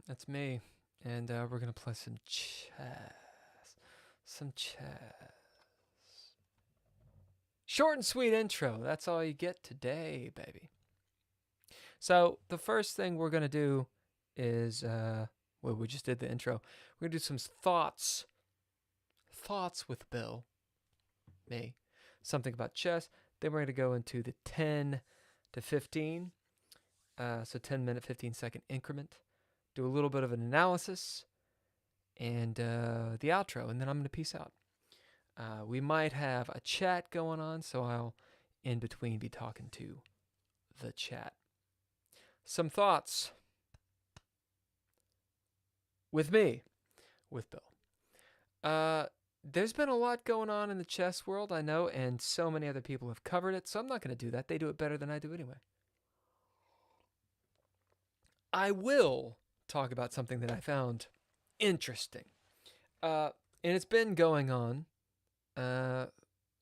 That's me. And we're going to play some chess. Some chess. Short and sweet intro. That's all you get today, baby. So, the first thing we're going to do is, well, we just did the intro. We're going to do some thoughts. Thoughts with Bill. Me. Something about chess. Then we're going to go into the 10 to 15. So 10-minute, 15-second increment. Do a little bit of an analysis. And the outro. And then I'm going to peace out. We might have a chat going on, so I'll, in between, be talking to the chat. Some thoughts with me, with Bill. There's been a lot going on in the chess world, I know, and so many other people have covered it, so I'm not going to do that. They do it better than I do anyway. I will talk about something that I found interesting. And it's been going on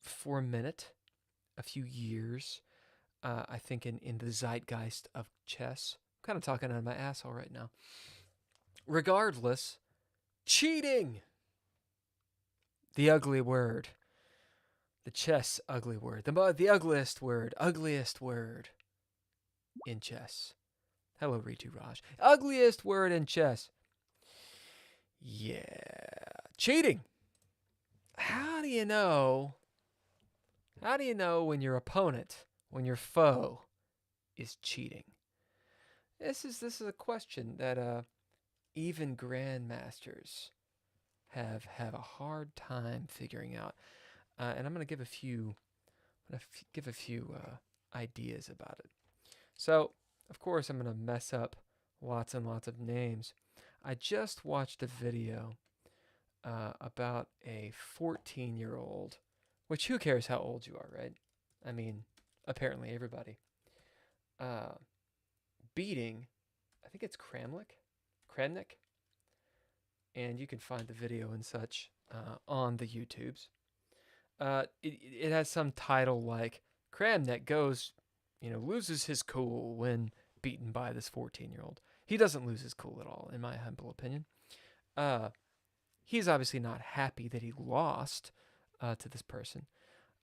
for a minute, a few years, I think in the zeitgeist of chess. I'm kind of talking out of my asshole right now. Regardless, cheating! The ugly word. The chess ugly word. The ugliest word in chess. Hello, Ritu Raj. Ugliest word in chess. Yeah. Cheating. How do you know when your opponent, when your foe is cheating? This is a question that even grandmasters have a hard time figuring out. And I'm going to give a few ideas about it. So, of course, I'm going to mess up lots and lots of names. I just watched a video about a 14-year-old, which who cares how old you are, right? I mean, apparently everybody. Beating, I think it's Kramnik, and you can find the video and such on the YouTubes. It has some title like Kramnik goes, loses his cool when beaten by this 14-year-old. He doesn't lose his cool at all, in my humble opinion. He's obviously not happy that he lost to this person.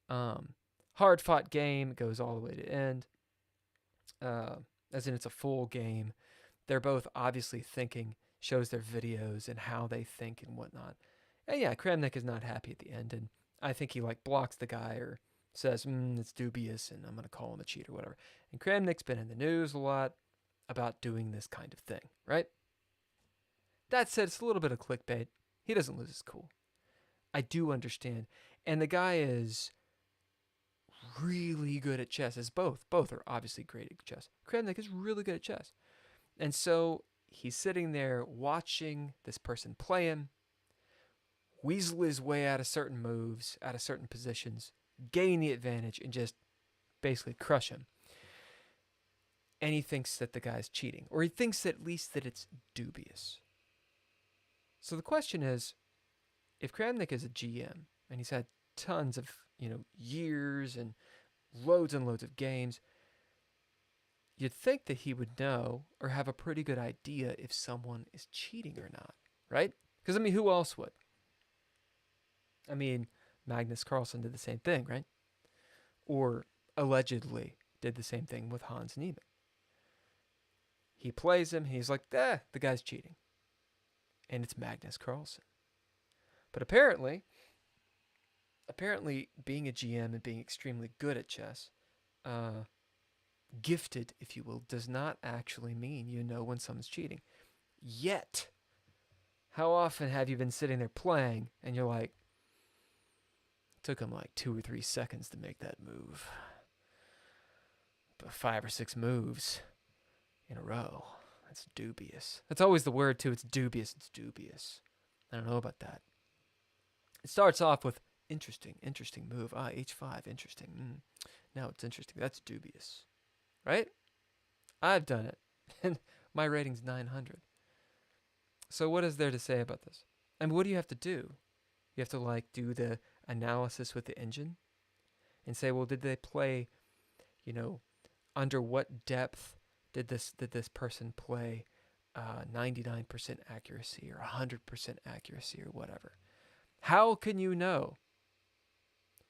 Hard-fought game, goes all the way to end. As in it's a full game. They're both obviously thinking, shows their videos and how they think and whatnot. And yeah, Kramnik is not happy at the end, and I think he blocks the guy or says, it's dubious and I'm going to call him a cheat or whatever. And Kramnik's been in the news a lot about doing this kind of thing, right? That said, it's a little bit of clickbait. He doesn't lose his cool. I do understand. And the guy is really good at chess, as both are obviously great at chess. Kramnik is really good at chess. And so he's sitting there watching this person play him, weasel his way out of certain moves, out of certain positions, gain the advantage, and just basically crush him. And he thinks that the guy's cheating, or he thinks at least that it's dubious. So the question is, if Kramnik is a GM, and he's had tons of, years and loads of games, you'd think that he would know or have a pretty good idea if someone is cheating or not, right? Because, who else would? Magnus Carlsen did the same thing, right? Or allegedly did the same thing with Hans Niemann. He plays him, he's like, the guy's cheating. And it's Magnus Carlsen. But apparently being a GM and being extremely good at chess, gifted, if you will, does not actually mean you know when someone's cheating. Yet, how often have you been sitting there playing and you're like, it took him 2 or 3 seconds to make that move, but 5 or 6 moves in a row. That's dubious. That's always the word, too. It's dubious. I don't know about that. It starts off with interesting move. H5, interesting. Now it's interesting. That's dubious. Right? I've done it. And my rating's 900. So what is there to say about this? What do you have to do? You have to do the analysis with the engine and say, well, did they play, under what depth did this person play 99% accuracy or 100% accuracy or whatever. How can you know?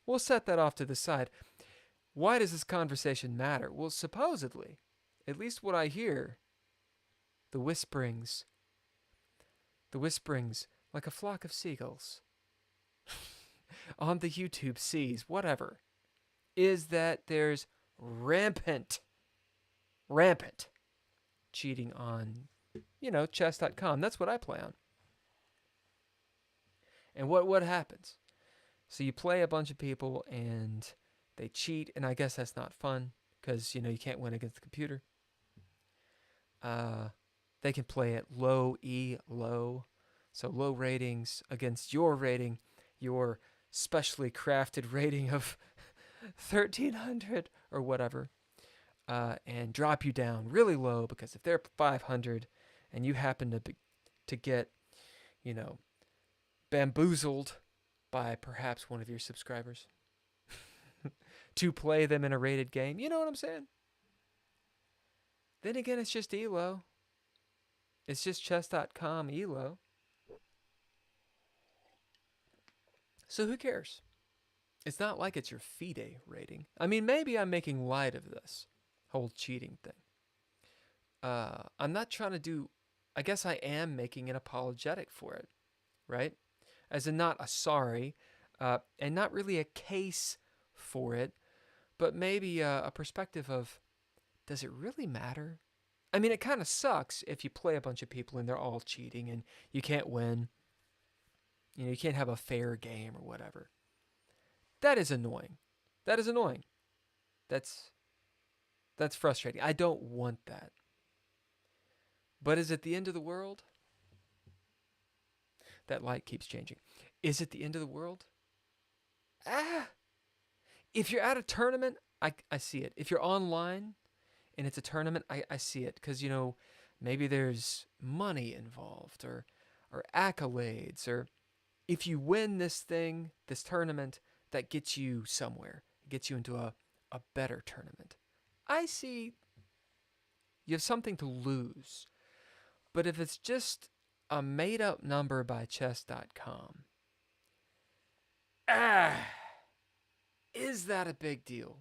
We'll set that off to the side. Why does this conversation matter? Well, supposedly, at least what I hear, the whisperings, like a flock of seagulls on the YouTube seas, whatever, is that there's rampant cheating on, chess.com. That's what I play on. And what happens? So you play a bunch of people and they cheat, and I guess that's not fun because, you can't win against the computer. They can play at low, so low ratings against your rating, your specially crafted rating of 1300 or whatever, and drop you down really low because if they're 500 and you happen to get, bamboozled by perhaps one of your subscribers to play them in a rated game, you know what I'm saying? Then again, it's just ELO. It's just chess.com ELO. So who cares? It's not like it's your FIDE rating. I mean, maybe I'm making light of this whole cheating thing. I'm not trying to do... I guess I am making an apologetic for it, right? As in not a sorry, and not really a case for it, but maybe a perspective of, does it really matter? I mean, it kind of sucks if you play a bunch of people and they're all cheating and you can't win. You can't have a fair game or whatever. That is annoying. That's frustrating. I don't want that. But is it the end of the world? That light keeps changing. Is it the end of the world? If you're at a tournament, I see it. If you're online and it's a tournament, I see it. Because, maybe there's money involved or accolades. Or if you win this tournament, that gets you somewhere. It gets you into a better tournament. I see you have something to lose. But if it's just a made-up number by chess.com, is that a big deal?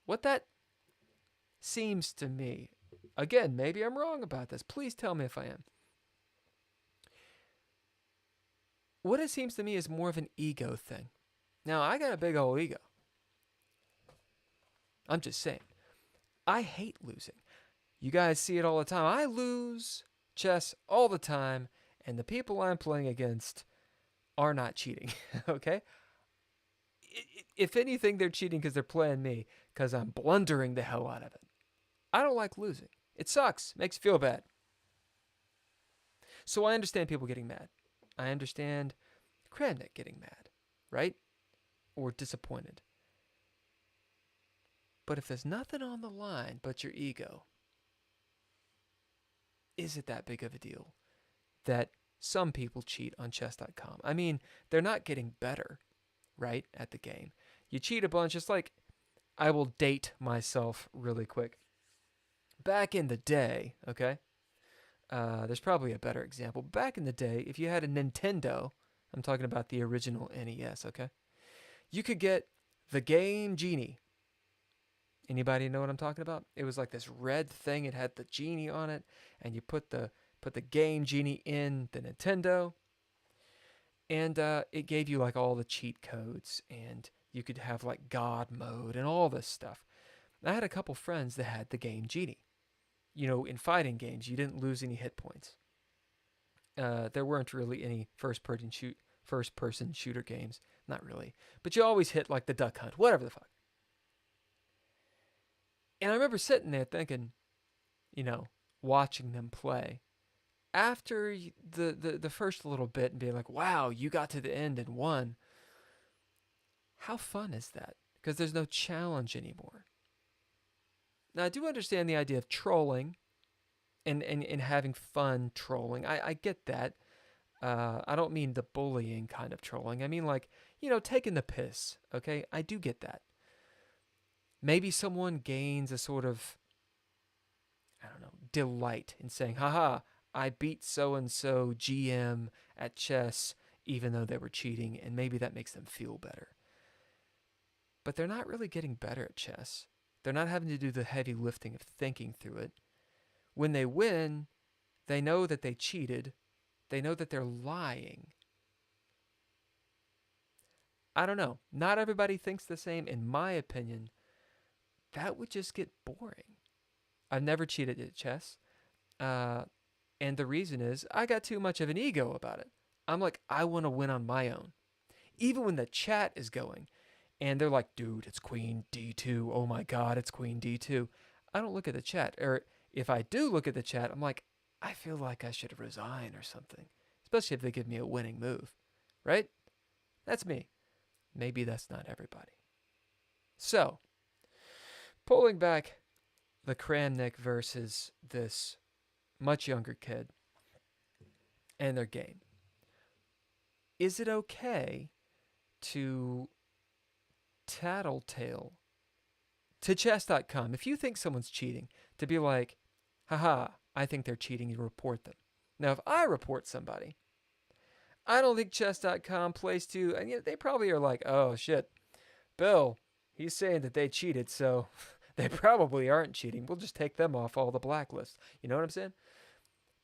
What that seems to me, again, maybe I'm wrong about this. Please tell me if I am. What it seems to me is more of an ego thing. Now, I got a big old ego. I'm just saying. I hate losing. You guys see it all the time. I lose chess all the time, and the people I'm playing against are not cheating, okay? If anything, they're cheating because they're playing me, because I'm blundering the hell out of it. I don't like losing. It sucks. Makes you feel bad. So I understand people getting mad. I understand Kramnik getting mad, right? Or disappointed. But if there's nothing on the line but your ego, is it that big of a deal that some people cheat on chess.com? I mean, they're not getting better, right, at the game. You cheat a bunch. It's like, I will date myself really quick. Back in the day, okay, there's probably a better example. Back in the day, if you had a Nintendo, I'm talking about the original NES, okay, you could get the Game Genie. Anybody know what I'm talking about? It was like this red thing. It had the genie on it, and you put the Game Genie in the Nintendo, and it gave you like all the cheat codes, and you could have like God mode and all this stuff. I had a couple friends that had the Game Genie. In fighting games, you didn't lose any hit points. There weren't really any first-person shooter games. Not really. But you always hit like the Duck Hunt, whatever the fuck. And I remember sitting there thinking, watching them play. After the first little bit and being like, wow, you got to the end and won. How fun is that? Because there's no challenge anymore. Now, I do understand the idea of trolling and having fun trolling. I get that. I don't mean the bullying kind of trolling. I mean like, taking the piss, okay? I do get that. Maybe someone gains a sort of, delight in saying, haha, I beat so and so GM at chess, even though they were cheating, and maybe that makes them feel better. But they're not really getting better at chess. They're not having to do the heavy lifting of thinking through it. When they win, they know that they cheated. They know that they're lying. I don't know. Not everybody thinks the same. In my opinion, that would just get boring. I've never cheated at chess. And the reason is I got too much of an ego about it. I'm like, I want to win on my own. Even when the chat is going and they're like, dude, it's queen D2. Oh my God, it's queen D2. I don't look at the chat. Or if I do look at the chat, I'm like, I feel like I should resign or something. Especially if they give me a winning move. Right? That's me. Maybe that's not everybody. So, pulling back the Kramnik versus this much younger kid and their game. Is it okay to tattletale to chess.com if you think someone's cheating, to be like, haha, I think they're cheating, you report them. Now, if I report somebody, I don't think chess.com plays to, and they probably are like, oh shit, Bill, he's saying that they cheated, so they probably aren't cheating. We'll just take them off all the blacklists. You know what I'm saying?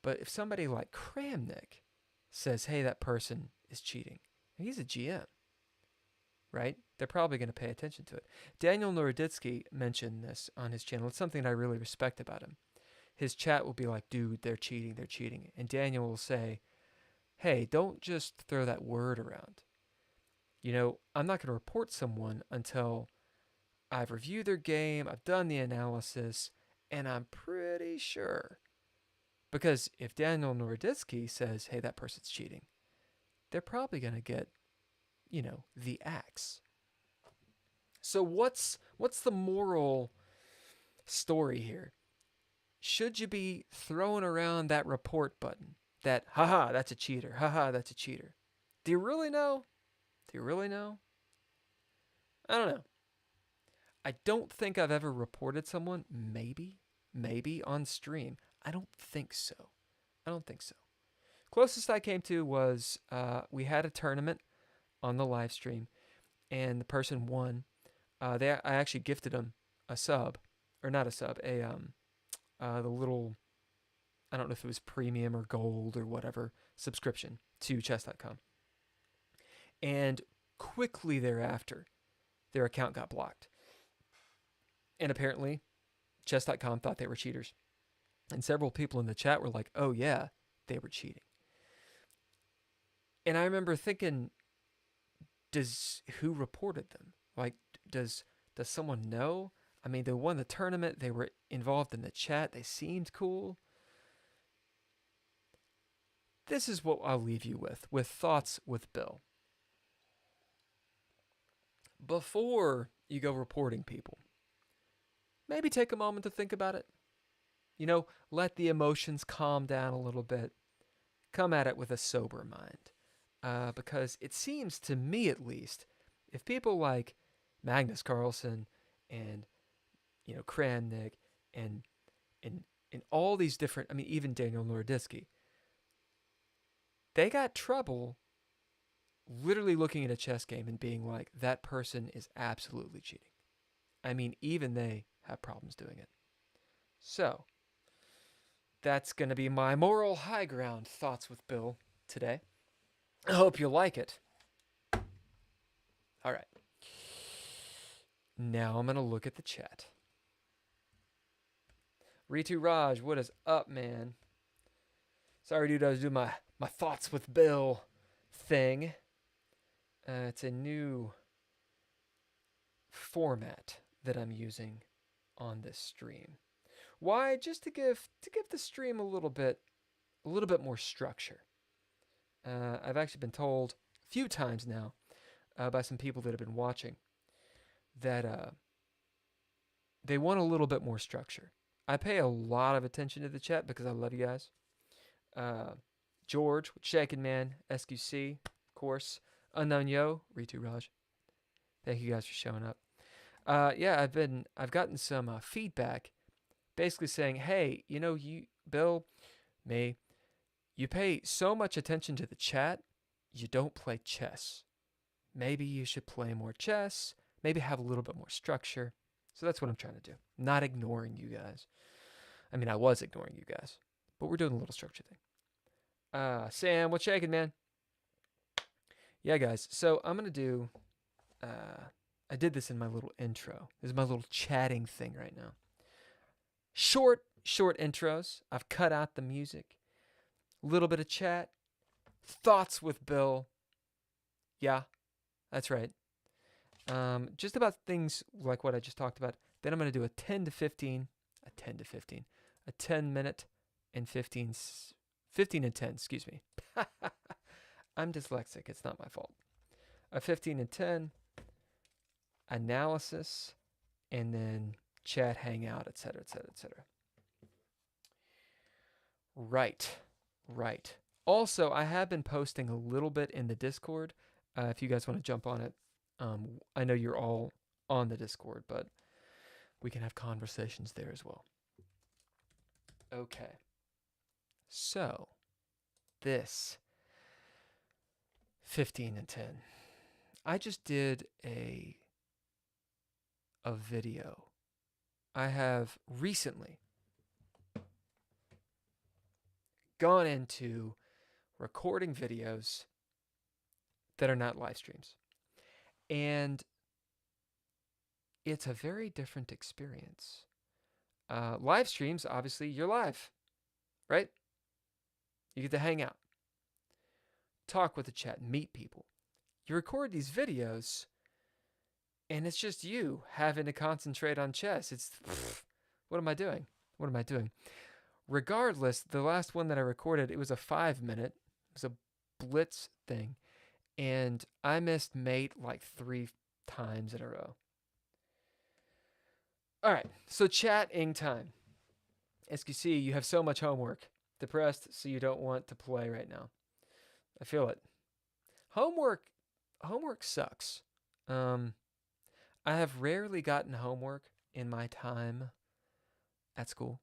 But if somebody like Kramnik says, hey, that person is cheating, and he's a GM, right? They're probably going to pay attention to it. Daniel Noroditsky mentioned this on his channel. It's something I really respect about him. His chat will be like, dude, they're cheating, they're cheating. And Daniel will say, hey, don't just throw that word around. I'm not going to report someone until I've reviewed their game, I've done the analysis, and I'm pretty sure. Because if Daniel Noroditsky says, hey, that person's cheating, they're probably going to get, the axe. So what's the moral story here? Should you be throwing around that report button? That, haha, that's a cheater. Haha, that's a cheater. Do you really know? Do you really know? I don't know. I don't think I've ever reported someone. Maybe on stream. I don't think so. Closest I came to was we had a tournament on the live stream, and the person won. I actually gifted them a sub, or not a sub, the little, I don't know if it was premium or gold or whatever, subscription to chess.com. And quickly thereafter, their account got blocked. And apparently, chess.com thought they were cheaters. And several people in the chat were like, oh yeah, they were cheating. And I remember thinking, who reported them? Like, does someone know? I mean, they won the tournament. They were involved in the chat. They seemed cool. This is what I'll leave you with thoughts with Bill. Before you go reporting people, maybe take a moment to think about it. Let the emotions calm down a little bit. Come at it with a sober mind. Because it seems to me, at least, if people like Magnus Carlsen and Kramnik and all these different, even Daniel Noroditsky, they got trouble literally looking at a chess game and being like, that person is absolutely cheating. Even they have problems doing it. So, that's going to be my moral high ground thoughts with Bill today. I hope you like it. All right. Now I'm going to look at the chat. Ritu Raj, what is up, man? Sorry, dude, I was doing my thoughts with Bill thing. It's a new format that I'm using on this stream. Why? Just to give the stream a little bit more structure. I've actually been told a few times now by some people that have been watching that they want a little bit more structure. I pay a lot of attention to the chat because I love you guys. George, Shaken Man, SQC, of course. Unknown Yo, Ritu Raj. Thank you guys for showing up. I've gotten some feedback basically saying, hey, you, Bill, me, you pay so much attention to the chat, you don't play chess. Maybe you should play more chess, maybe have a little bit more structure. So that's what I'm trying to do. Not ignoring you guys. I mean, I was ignoring you guys, but we're doing a little structure thing. Sam, what's shaking, man? Yeah, guys. So I'm going to do, I did this in my little intro. This is my little chatting thing right now. Short intros. I've cut out the music. A little bit of chat. Thoughts with Bill. Yeah, that's right. Just about things like what I just talked about. Then I'm going to do a 10 minute and 15 and 10, excuse me. I'm dyslexic. It's not my fault. A 15 and 10 analysis, and then chat, hangout, etc., etc., etc. Right. Also, I have been posting a little bit in the Discord. If you guys want to jump on it, I know you're all on the Discord, but we can have conversations there as well. Okay. So, this 15 and 10. I just did a video. I have recently gone into recording videos that are not live streams. And it's a very different experience. Live streams, obviously, you're live, right? You get to hang out, talk with the chat, meet people. You record these videos, and it's just you having to concentrate on chess. What am I doing? Regardless, the last one that I recorded, it was a 5-minute. It was a blitz thing. And I missed mate like 3 times in a row. All right, so chatting time. As you see, you have so much homework. Depressed, so you don't want to play right now. I feel it. Homework sucks. I have rarely gotten homework in my time at school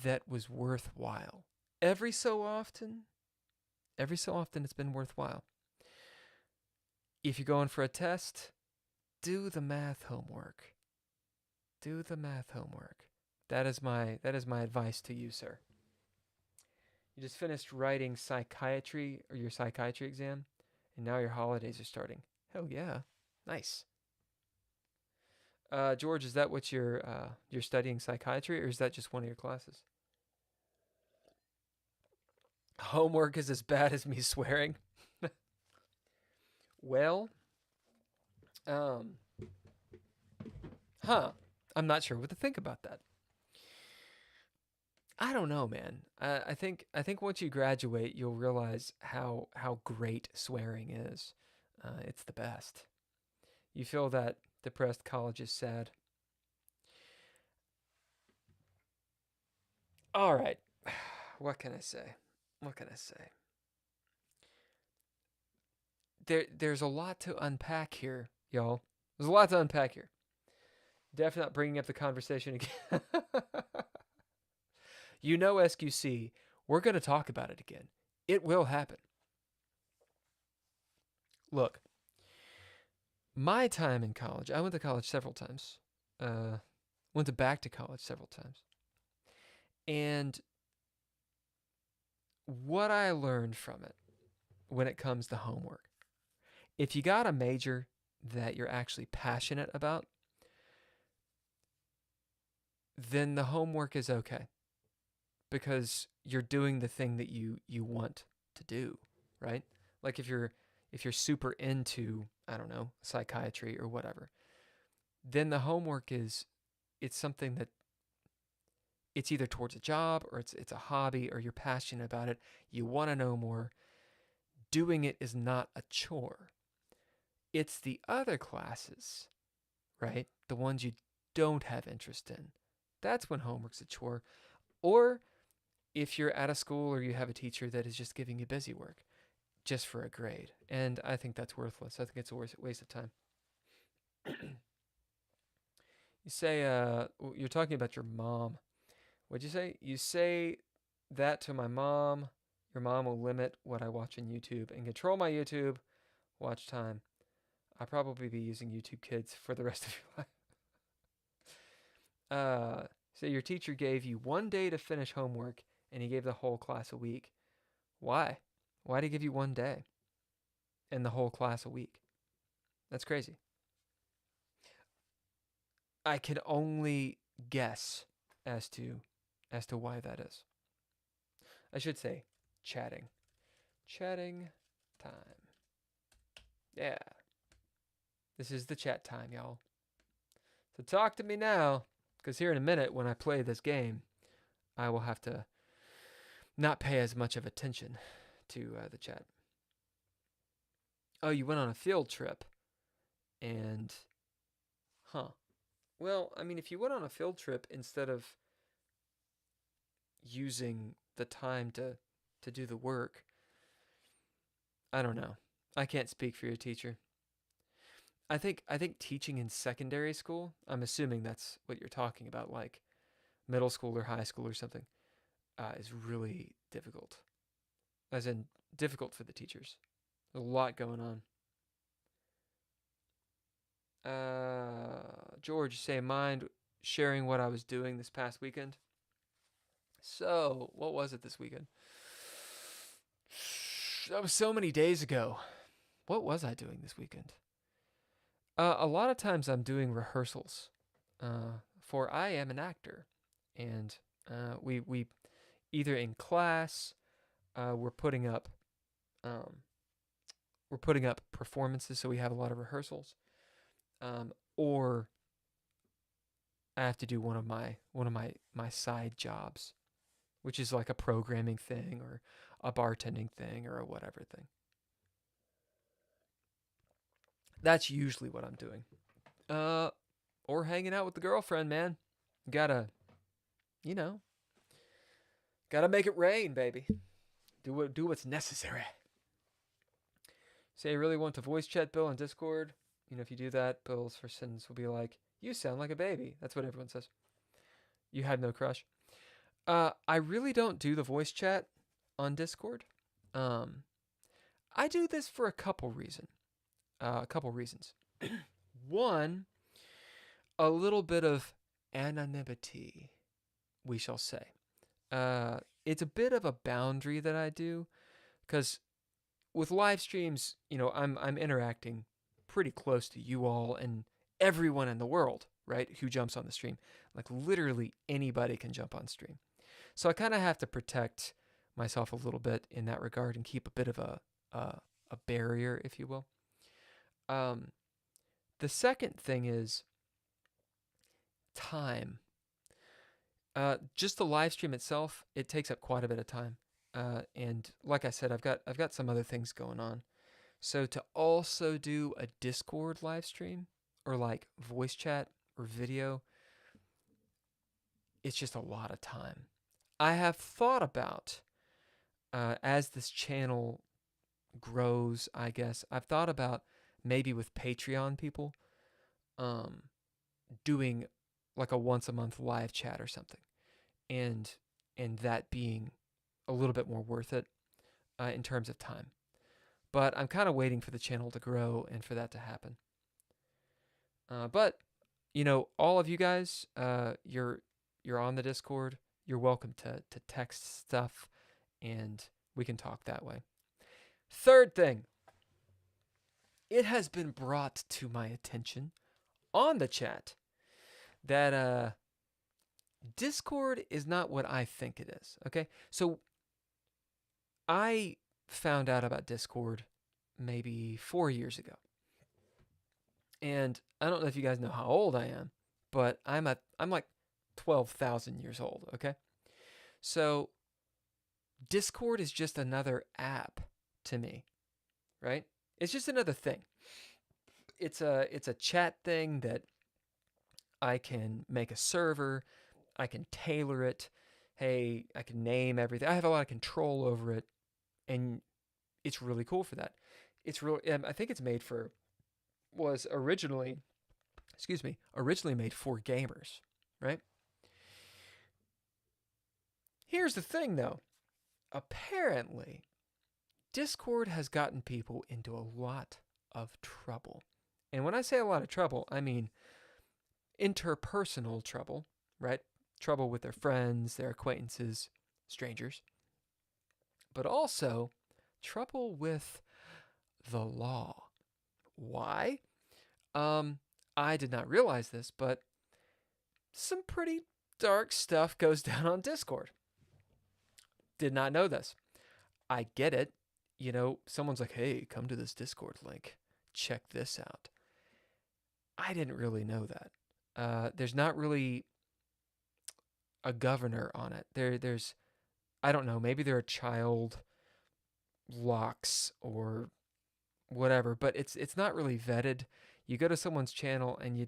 that was worthwhile. Every so often it's been worthwhile. If you're going for a test, do the math homework. That is my advice to you, sir. You just finished writing psychiatry or your psychiatry exam, and now your holidays are starting. Hell yeah. Nice. George, is that what you're studying, psychiatry, or is that just one of your classes? Homework is as bad as me swearing. Well, I'm not sure what to think about that. I don't know, man. I think once you graduate, you'll realize how great swearing is. It's the best. You feel that depressed college is sad. All right. What can I say? There's a lot to unpack here, y'all. There's a lot to unpack here. Definitely not bringing up the conversation again. SQC, we're going to talk about it again. It will happen. Look, my time in college, I went to college several times. Went back to college several times. And what I learned from it when it comes to homework, if you got a major that you're actually passionate about, then the homework is okay. Because you're doing the thing that you want to do, right? Like if you're super into, I don't know, psychiatry or whatever, then the homework it's something that it's either towards a job or it's a hobby or you're passionate about it. You want to know more. Doing it is not a chore. It's the other classes, right? The ones you don't have interest in. That's when homework's a chore. Or if you're at a school or you have a teacher that is just giving you busy work just for a grade. And I think that's worthless. I think it's a waste of time. You say you're talking about your mom. What'd you say? You say that to my mom. Your mom will limit what I watch on YouTube and control my YouTube watch time. I'll probably be using YouTube Kids for the rest of your life. So your teacher gave you 1 day to finish homework, and he gave the whole class a week. Why? Why did he give you 1 day and the whole class a week? That's crazy. I can only guess as to why that is. I should say chatting. Chatting time. Yeah. This is the chat time, y'all. So talk to me now, because here in a minute when I play this game, I will have to not pay as much of attention to the chat. Oh, you went on a field trip. And, well, I mean, if you went on a field trip instead of using the time to do the work, I don't know. I can't speak for your teacher. I think teaching in secondary school, I'm assuming that's what you're talking about, like middle school or high school or something, is really difficult. As in, difficult for the teachers. There's a lot going on. George, say, mind sharing what I was doing this past weekend? So, what was it this weekend? That was so many days ago. What was I doing this weekend? A lot of times I'm doing rehearsals, for I am an actor, and we either in class, we're putting up performances, so we have a lot of rehearsals, or I have to do one of my side jobs, which is like a programming thing or a bartending thing or a whatever thing. That's usually what I'm doing. Or hanging out with the girlfriend, man. Gotta make it rain, baby. Do what's necessary. Say, I really want to voice chat Bill on Discord. If you do that, Bill's first sentence will be like, "You sound like a baby." That's what everyone says. You had no crush. I really don't do the voice chat on Discord. I do this for a couple reasons. One, a little bit of anonymity, we shall say. It's a bit of a boundary that I do, because with live streams, I'm interacting pretty close to you all and everyone in the world, right, who jumps on the stream. Like, literally anybody can jump on stream. So I kind of have to protect myself a little bit in that regard and keep a bit of a barrier, if you will. The second thing is time. Just the live stream itself, it takes up quite a bit of time. And like I said, I've got some other things going on. So to also do a Discord live stream or like voice chat or video, it's just a lot of time. I have thought about, as this channel grows, I guess, I've thought about maybe with Patreon people, doing like a once a month live chat or something, and that being a little bit more worth it in terms of time. But I'm kind of waiting for the channel to grow and for that to happen. But all of you guys, you're on the Discord. You're welcome to text stuff, and we can talk that way. Third thing, it has been brought to my attention on the chat that Discord is not what I think it is. Okay, so I found out about Discord maybe 4 years ago, and I don't know if you guys know how old I am, but I'm like 12,000 years old. Okay, so Discord is just another app to me, right? It's just another thing. It's a chat thing that I can make a server, I can tailor it. Hey, I can name everything. I have a lot of control over it, and it's really cool for that. It's really, I think it's was originally excuse me, originally made for gamers, right? Here's the thing though. Apparently, Discord has gotten people into a lot of trouble. And when I say a lot of trouble, I mean interpersonal trouble, right? Trouble with their friends, their acquaintances, strangers, but also trouble with the law. Why? I did not realize this, but some pretty dark stuff goes down on Discord. Did not know this. I get it. You know, someone's like, hey, come to this Discord link. Check this out. I didn't really know that. There's not really a governor on it. There's, I don't know, maybe there are child locks or whatever, but it's not really vetted. You go to someone's channel and you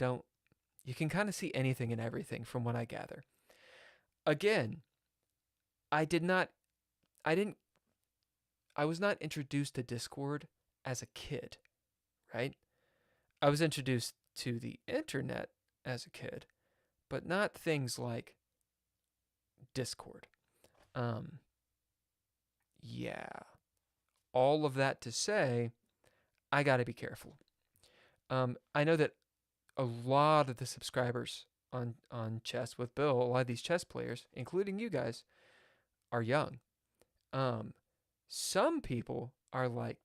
can kind of see anything and everything from what I gather. Again, I was not introduced to Discord as a kid, right? I was introduced to the internet as a kid, but not things like Discord. Yeah. All of that to say, I got to be careful. I know that a lot of the subscribers on Chess with Bill, a lot of these chess players, including you guys, are young. Some people are like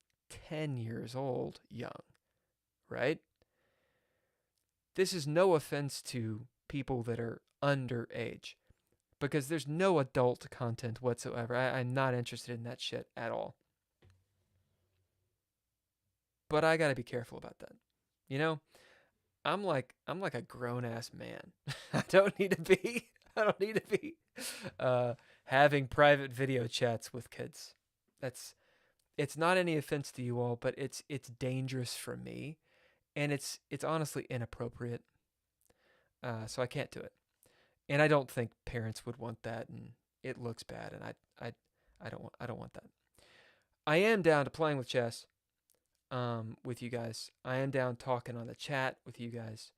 10 years old young, right? This is no offense to people that are underage, because there's no adult content whatsoever. I'm not interested in that shit at all. But I gotta be careful about that. You know, I'm like a grown ass man. I don't need to be. I don't need to be having private video chats with kids. It's not any offense to you all, but it's dangerous for me, and it's honestly inappropriate. So I can't do it, and I don't think parents would want that, and it looks bad, and I don't want that. I am down to playing with chess, with you guys. I am down talking on the chat with you guys,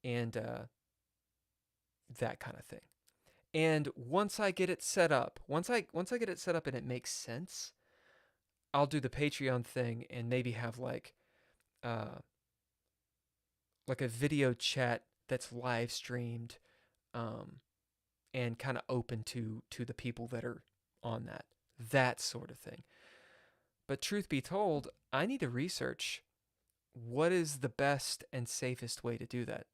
and that kind of thing. And once I get it set up, once I get it set up and it makes sense, I'll do the Patreon thing and maybe have like a video chat that's live streamed, and kind of open to the people that are on that sort of thing. But truth be told, I need to research what is the best and safest way to do that.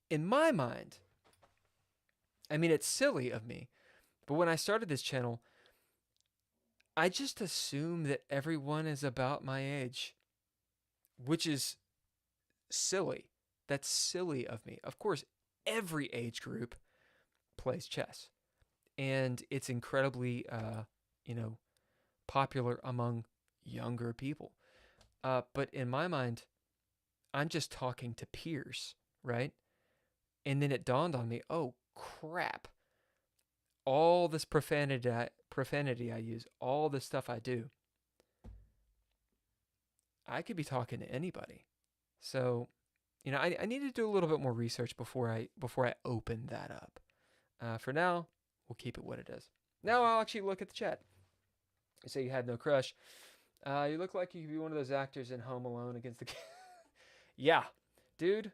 In my mind, I mean, it's silly of me, but when I started this channel, I just assume that everyone is about my age, which is silly. That's silly of me. Of course, every age group plays chess, and it's incredibly, popular among younger people. But in my mind, I'm just talking to peers, right? And then it dawned on me, oh crap. All this profanity I use, all the stuff I do, I could be talking to anybody. So, I need to do a little bit more research before I open that up. For now, we'll keep it what it is. Now I'll actually look at the chat. You say you had no crush. You look like you could be one of those actors in Home Alone against the... Yeah, dude,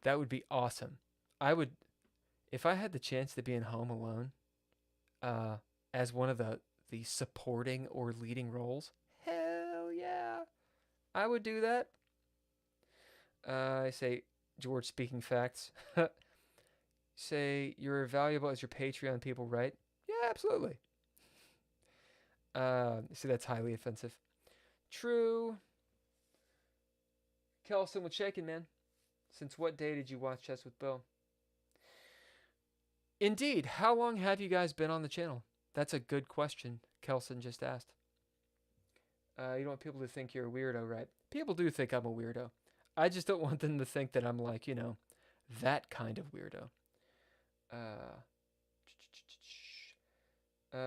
that would be awesome. I would, if I had the chance to be in Home Alone, as one of the supporting or leading roles, hell yeah, I would do that. I say, George speaking facts. Say you're valuable as your Patreon people, right? Yeah, absolutely. See, that's highly offensive. True. Kelson, what's shaking, man? Since what day did you watch Chess with Bill? Indeed. How long have you guys been on the channel? That's a good question, Kelson just asked. You don't want people to think you're a weirdo, right? People do think I'm a weirdo. I just don't want them to think that I'm like, that kind of weirdo.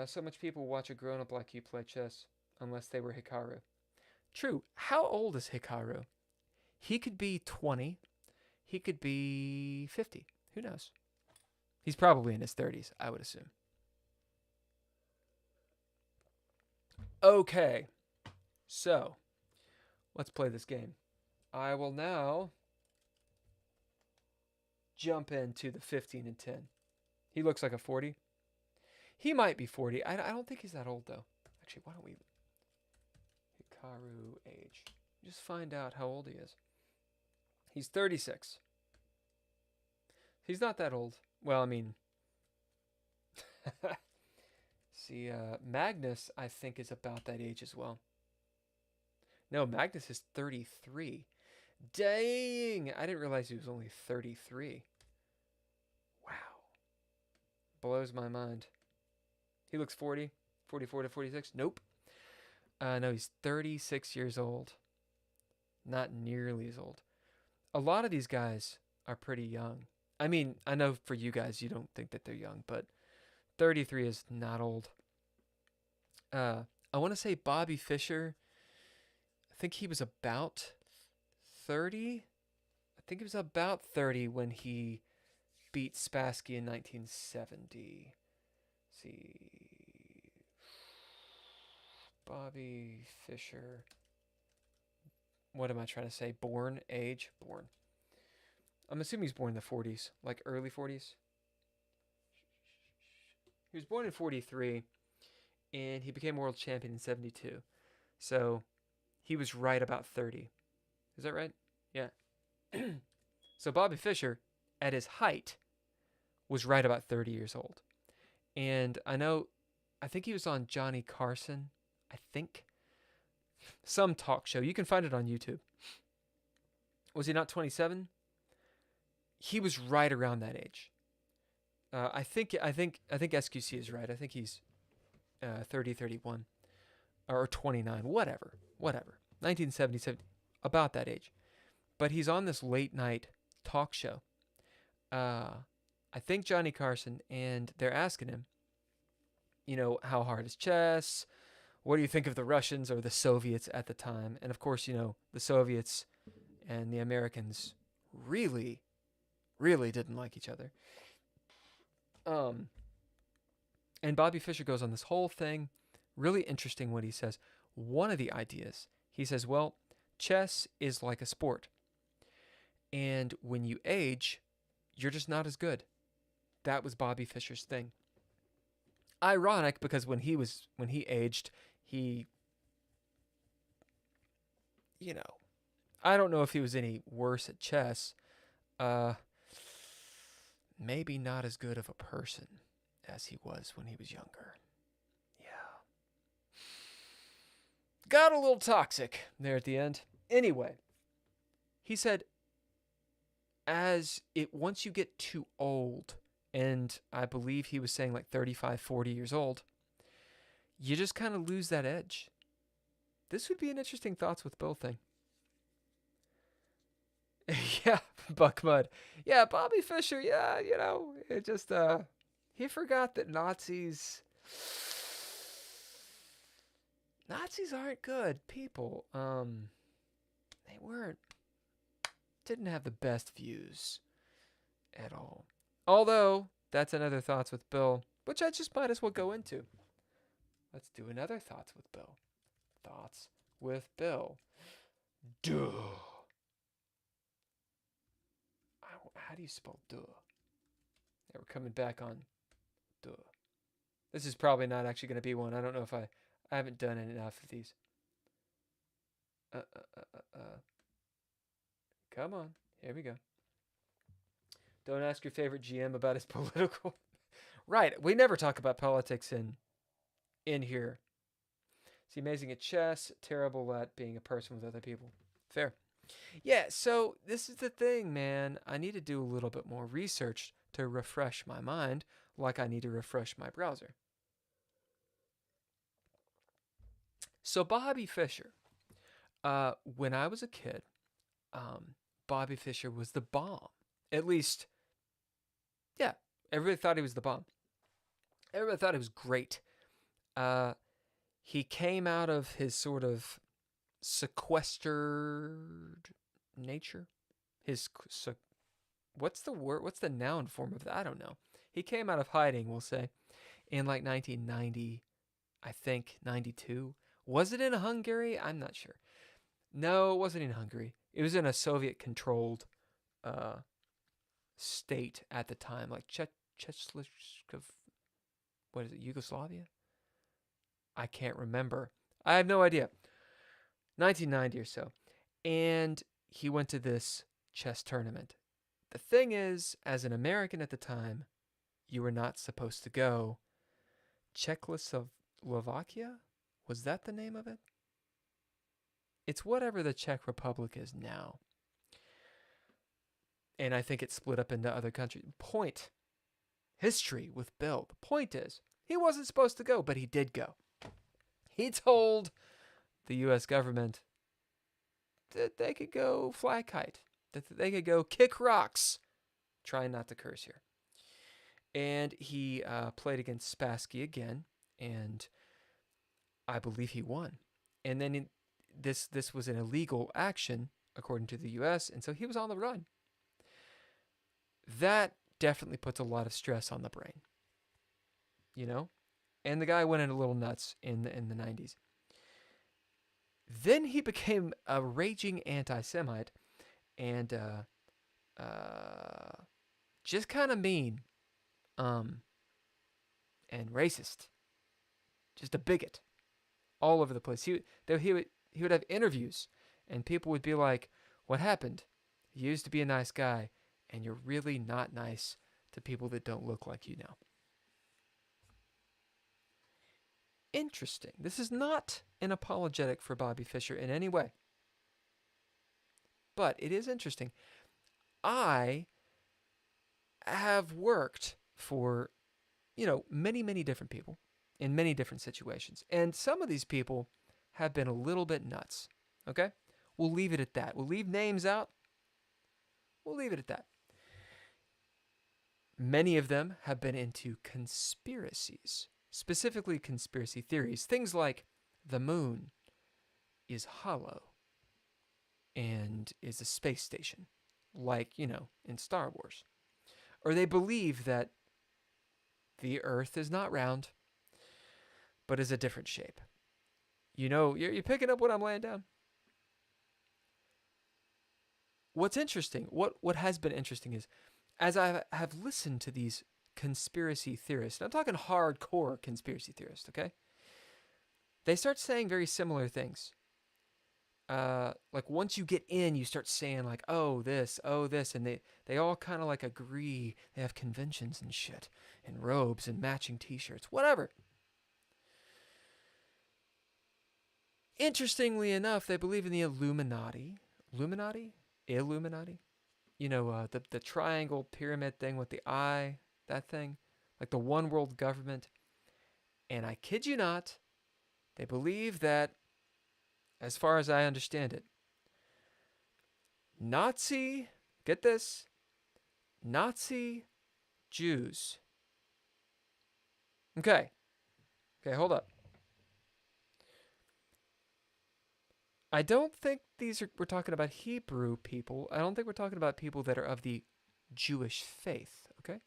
So much people watch a grown-up like you play chess, unless they were Hikaru. True. How old is Hikaru? He could be 20. he could be 50. Who knows? He's probably in his 30s, I would assume. Okay, so let's play this game. I will now jump into the 15 and 10. He looks like a 40. He might be 40. I don't think he's that old, though. Actually, why don't we... Hikaru age. Just find out how old he is. He's 36. He's not that old. Well, I mean... See, Magnus, I think, is about that age as well. No, Magnus is 33. Dang! I didn't realize he was only 33. Wow. Blows my mind. He looks 40, 44 to 46. Nope. No, he's 36 years old. Not nearly as old. A lot of these guys are pretty young. I mean, I know for you guys, you don't think that they're young, but 33 is not old. I want to say Bobby Fischer. I think he was about 30. I think he was about 30 when he beat Spassky in 1970. Let's see. Bobby Fischer. What am I trying to say? Born, age, born. I'm assuming he's born in the 40s, like early 40s. He was born in 43, and he became world champion in 72. So he was right about 30. Is that right? Yeah. So Bobby Fischer, at his height, was right about 30 years old. And I think he was on Johnny Carson, I think. Some talk show. You can find it on YouTube. Was he not 27? He was right around that age. I think SQC is right. I think he's 30, 31, or 29, whatever. 1977, about that age. But he's on this late night talk show. I think Johnny Carson, and they're asking him, how hard is chess? What do you think of the Russians or the Soviets at the time? And of course, the Soviets and the Americans really, really didn't like each other. And Bobby Fischer goes on this whole thing. Really interesting what he says. One of the ideas, he says, well, chess is like a sport. And when you age, you're just not as good. That was Bobby Fischer's thing. Ironic, because when he aged, he, I don't know if he was any worse at chess. Maybe not as good of a person as he was when he was younger. Yeah. Got a little toxic there at the end. Anyway, he said, once you get too old, and I believe he was saying like 35, 40 years old, you just kind of lose that edge. This would be an interesting thoughts with Bill thing. Yeah, Buck Mud. Yeah, Bobby Fischer, yeah, it just, he forgot that Nazis aren't good people. They didn't have the best views at all. Although, that's another Thoughts with Bill, which I just might as well go into. Let's do another Thoughts with Bill. Thoughts with Bill. Duh. How do you spell duh? Yeah, we're coming back on duh. This is probably not actually going to be one. I don't know if I haven't done enough of these. Come on. Here we go. Don't ask your favorite GM about his political. Right. We never talk about politics in here. Is he amazing at chess? Terrible at being a person with other people. Fair. Yeah, so this is the thing, man. I need to do a little bit more research to refresh my mind, like I need to refresh my browser. So Bobby Fischer. When I was a kid, Bobby Fischer was the bomb. At least, yeah, everybody thought he was the bomb. Everybody thought he was great. He came out of his sort of sequestered nature, his what's the word? What's the noun form of that? I don't know. He came out of hiding, we'll say, in like 1990, I think 92. Was it in Hungary? I'm not sure. No, it wasn't in Hungary. It was in a Soviet-controlled uh, state at the time, like what is it, Yugoslavia? I can't remember. I have no idea. 1990 or so. And he went to this chess tournament. The thing is, as an American at the time, you were not supposed to go. Czechoslovakia? Was that the name of it? It's whatever the Czech Republic is now. And I think it split up into other countries. Point. History with Bill. The point is, he wasn't supposed to go, but he did go. He told the U.S. government that they could go fly kite, that they could go kick rocks. Trying not to curse here. And he played against Spassky again, and I believe he won. And then this was an illegal action, according to the U.S., and so he was on the run. That definitely puts a lot of stress on the brain, you know? And the guy went in a little nuts in the 90s. Then he became a raging anti-Semite and just kind of mean and racist. Just a bigot all over the place. He would have interviews, and people would be like, what happened? You used to be a nice guy, and you're really not nice to people that don't look like you now. Interesting. This is not an apologetic for Bobby Fischer in any way. But it is interesting. I have worked for, many, many different people in many different situations. And some of these people have been a little bit nuts. Okay? We'll leave it at that. We'll leave names out. We'll leave it at that. Many of them have been into conspiracies, specifically conspiracy theories. Things like the moon is hollow and is a space station, like, in Star Wars. Or they believe that the Earth is not round, but is a different shape. You're picking up what I'm laying down? What's interesting, what has been interesting is, as I have listened to these conspiracy theorists, and I'm talking hardcore conspiracy theorists, okay? They start saying very similar things. Like once you get in, you start saying like, oh this, and they all kind of like agree. They have conventions and shit, and robes and matching t-shirts, whatever. Interestingly enough, they believe in the Illuminati. Illuminati? The triangle pyramid thing with the eye, that thing, like the one world government. And I kid you not, they believe that, as far as I understand it, get this, Nazi Jews. Okay, hold up. I don't think we're talking about Hebrew people. I don't think we're talking about people that are of the Jewish faith, okay?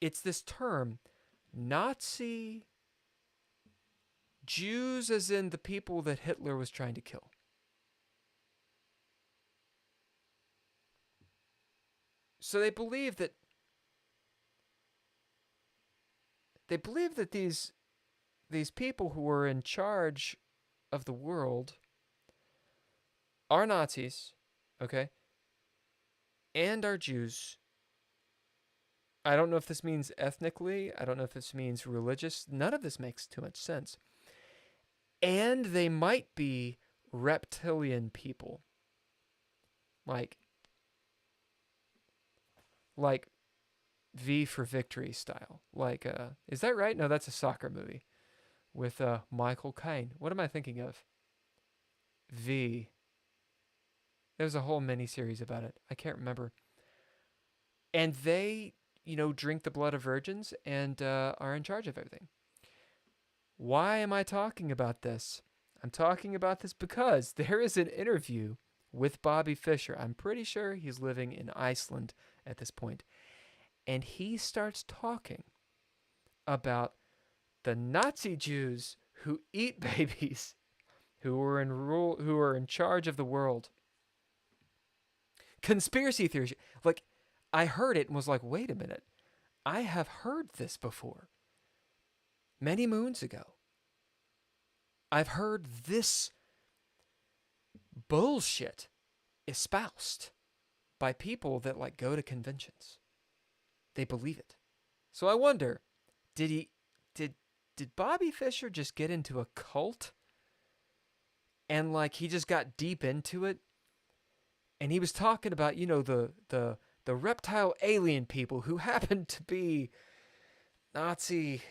It's this term, Nazi Jews, as in the people that Hitler was trying to kill. So they believe that these people who were in charge of the world are Nazis, okay, and are Jews. I don't know if this means ethnically. I don't know if this means religious. None of this makes too much sense. And they might be reptilian people. Like V for Victory style. Is that right? No, that's a soccer movie with Michael Caine. What am I thinking of? V. There's a whole mini-series about it. I can't remember. And they, drink the blood of virgins and are in charge of everything. Why am I talking about this? I'm talking about this because there is an interview with Bobby Fischer. I'm pretty sure he's living in Iceland at this point. And he starts talking about the Nazi Jews who eat babies, who are in charge of the world. Conspiracy theories. Like, I heard it and was like, wait a minute. I have heard this before. Many moons ago. I've heard this bullshit espoused by people that like go to conventions. They believe it. So I wonder, did Bobby Fischer just get into a cult? And like he just got deep into it? And he was talking about, you know, the reptile alien people who happened to be Nazi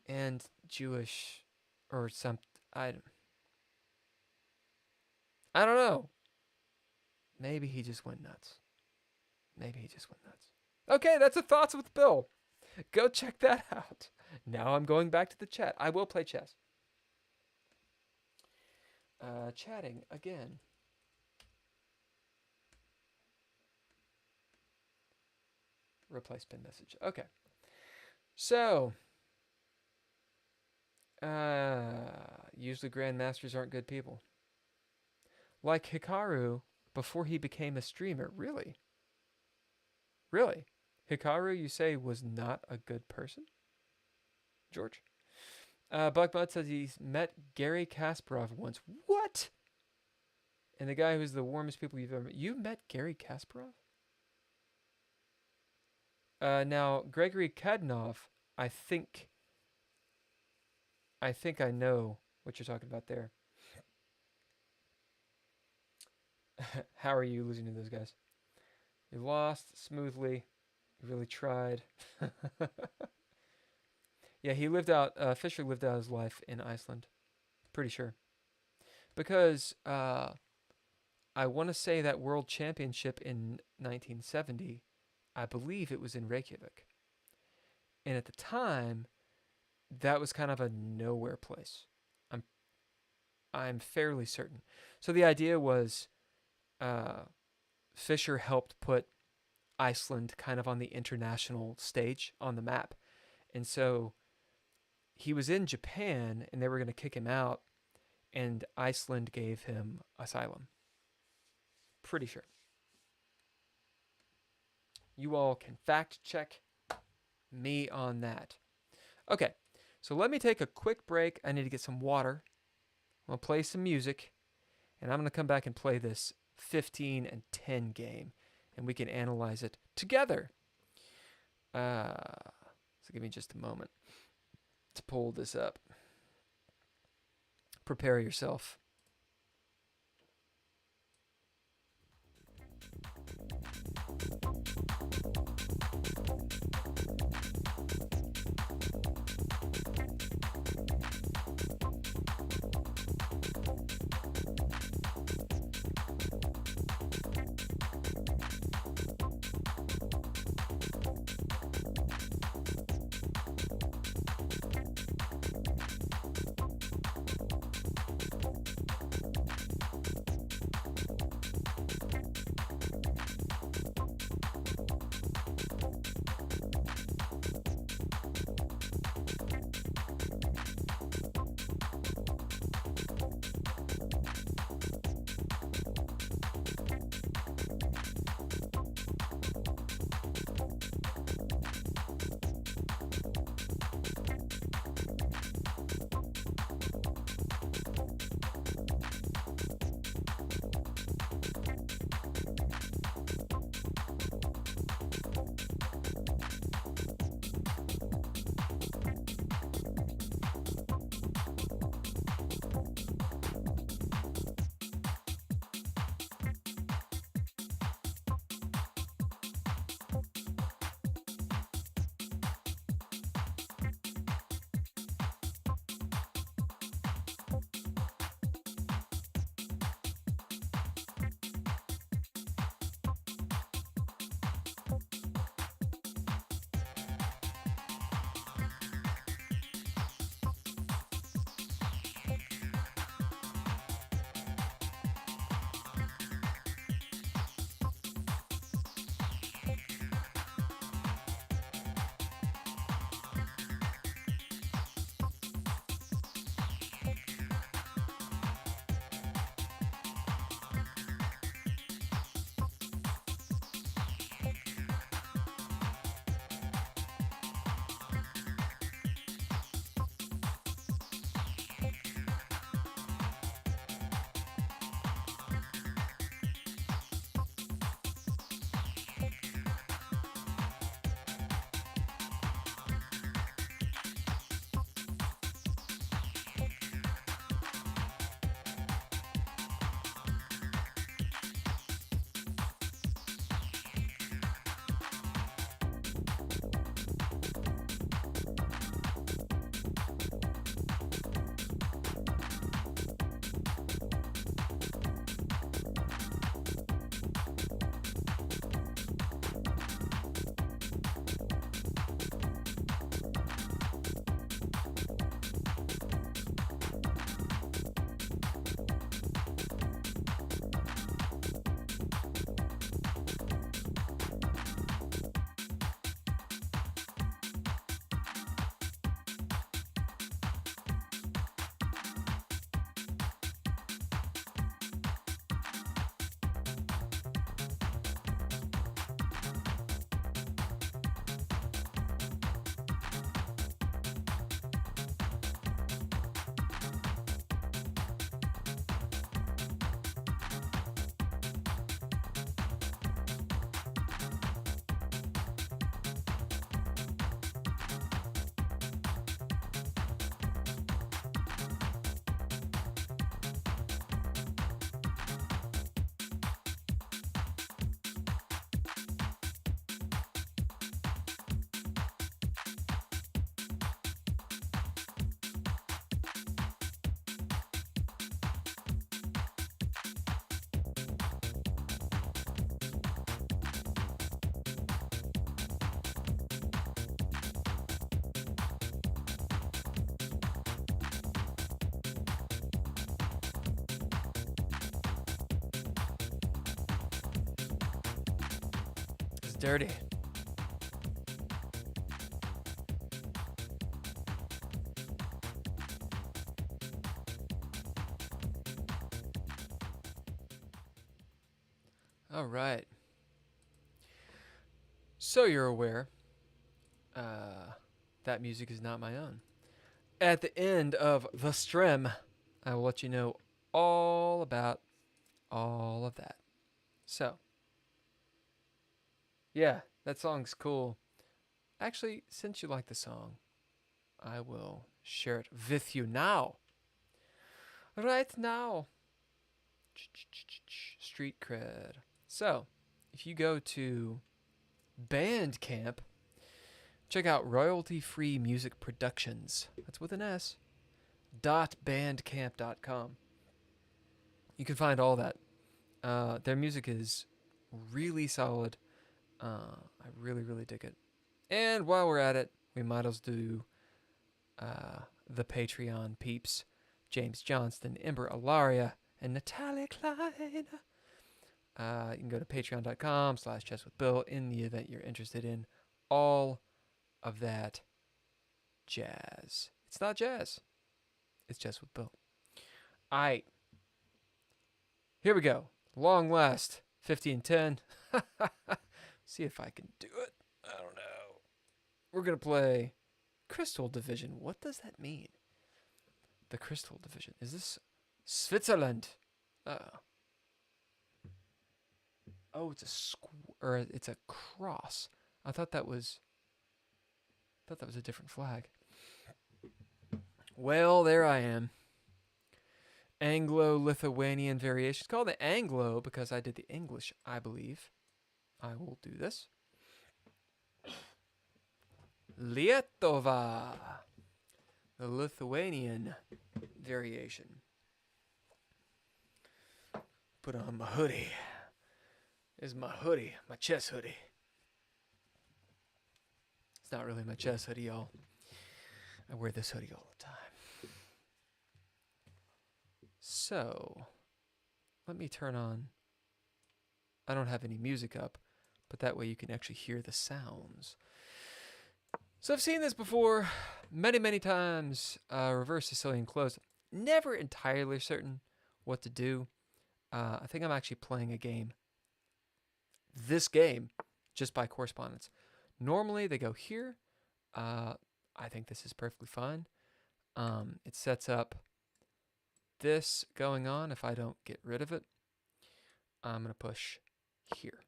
and Jewish or something. I don't know. Maybe he just went nuts. Okay, that's the Thoughts with Bill. Go check that out. Now I'm going back to the chat. I will play chess. Chatting again. Replace pin message. Okay. So, usually grandmasters aren't good people. Like Hikaru before he became a streamer. Really? Really? Hikaru, you say, was not a good person? George? Buckbud says he's met Gary Kasparov once. What? And the guy who's the warmest people you've ever met. You met Gary Kasparov? Now, Gregory Kadnov, I think I know what you're talking about there. How are you losing to those guys? You lost smoothly. You really tried. Yeah, he lived out, Fischer lived out his life in Iceland. Pretty sure. Because I want to say that World Championship in 1970, I believe it was in Reykjavik. And at the time, that was kind of a nowhere place. I'm fairly certain. So the idea was Fischer helped put Iceland kind of on the international stage on the map. And so he was in Japan and they were going to kick him out, and Iceland gave him asylum. Pretty sure. You all can fact check me on that. Okay, so let me take a quick break. I need to get some water. I'm going to play some music, and I'm going to come back and play this 15 and 10 game, and we can analyze it together. So give me just a moment to pull this up. Prepare yourself. dirty. All right. So you're aware, that music is not my own. At the end of the stream, I will let you know all about all of that. So, yeah, that song's cool. Actually, since you like the song, I will share it with you now. Right now. Street cred. So, if you go to Bandcamp, check out Royalty Free Music Productions. That's with an S. .bandcamp.com. You can find all that. Their music is really solid. I really, really dig it. And while we're at it, we might as well do the Patreon peeps. James Johnston, Ember Ellaria, and Natalia Cline. You can go to patreon.com/chesswithbill in the event you're interested in all of that jazz. It's not jazz. It's Chess with Bill. Alright. Here we go. Long last. 50-10. See if I can do it. I don't know. We're going to play Crystal Division. What does that mean? The Crystal Division. Is this Switzerland? Oh, it's it's a cross. I thought that was a different flag. Well, there I am. Anglo-Lithuanian variation. It's called the Anglo because I did the English, I believe. I will do this. Lietova. The Lithuanian variation. Put on my hoodie. This is my hoodie, my chess hoodie. It's not really my chess hoodie, y'all. I wear this hoodie all the time. So, let me turn on. I don't have any music up, but that way you can actually hear the sounds. So I've seen this before many, many times. Reverse Sicilian close. Never entirely certain what to do. I think I'm actually playing a game. This game, just by correspondence. Normally they go here. I think this is perfectly fine. It sets up this going on if I don't get rid of it. I'm going to push here.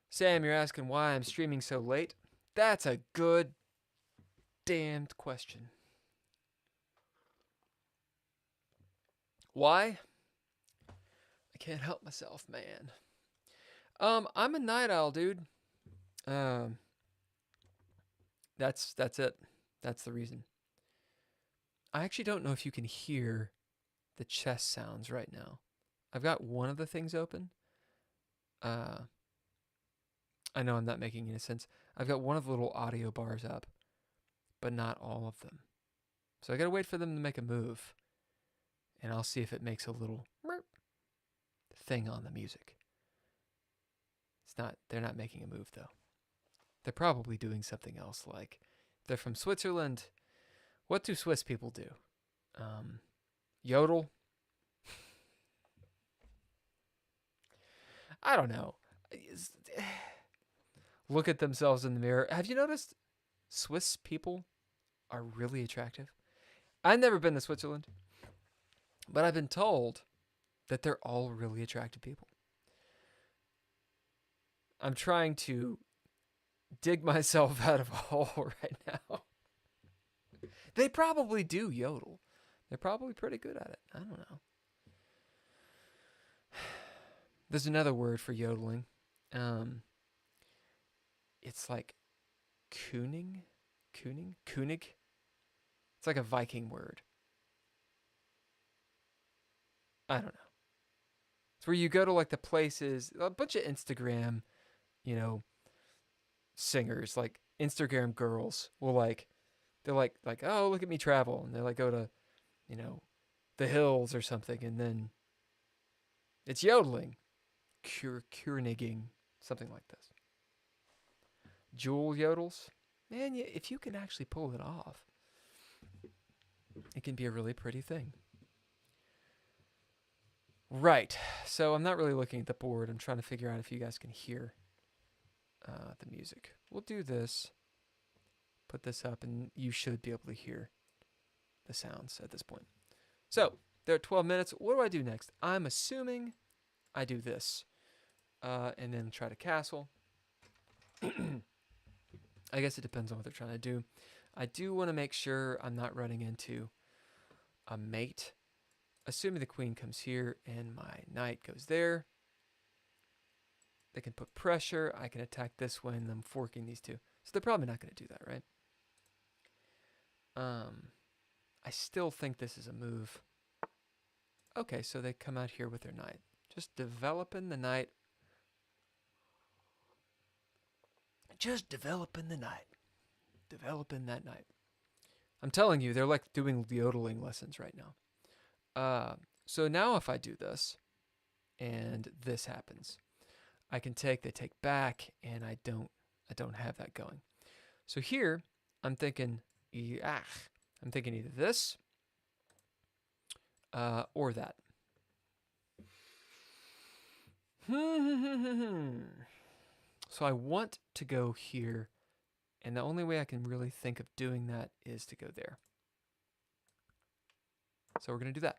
Sam, you're asking why I'm streaming so late? That's a good damned question. Why? I can't help myself, man. I'm a night owl, dude. That's it. That's the reason. I actually don't know if you can hear the chess sounds right now. I've got one of the things open. I know I'm not making any sense. I've got one of the little audio bars up, but not all of them. So I gotta wait for them to make a move, and I'll see if it makes a little thing on the music. They're not making a move though. They're probably doing something else, like they're from Switzerland. What do Swiss people do? Yodel? I don't know. Look at themselves in the mirror. Have you noticed Swiss people are really attractive? I've never been to Switzerland, but I've been told that they're all really attractive people. I'm trying to dig myself out of a hole right now. They probably do yodel. They're probably pretty good at it. I don't know. There's another word for yodeling. It's like Kunig? It's like a Viking word. I don't know. It's where you go to like the places, a bunch of Instagram, singers, like Instagram girls will they're like, oh, look at me travel. And they like go to, the hills or something. And then it's yodeling. Kerniging, something like this. Jewel yodels. Man, if you can actually pull it off, it can be a really pretty thing. Right, so I'm not really looking at the board. I'm trying to figure out if you guys can hear the music. We'll do this, put this up, and you should be able to hear the sounds at this point. So, there are 12 minutes. What do I do next? I'm assuming I do this, and then try to castle. I guess it depends on what they're trying to do. I do want to make sure I'm not running into a mate. Assuming the queen comes here and my knight goes there. They can put pressure. I can attack this one, and I'm forking these two. So they're probably not going to do that, right? I still think this is a move. Okay, so they come out here with their knight. Just developing the knight. Just developing the knight. Developing that knight. I'm telling you, they're like doing yodeling lessons right now. So now if I do this, and this happens, I can take, they take back, and I don't have that going. So here, I'm thinking either this, or that. So I want to go here, and the only way I can really think of doing that is to go there. So we're going to do that.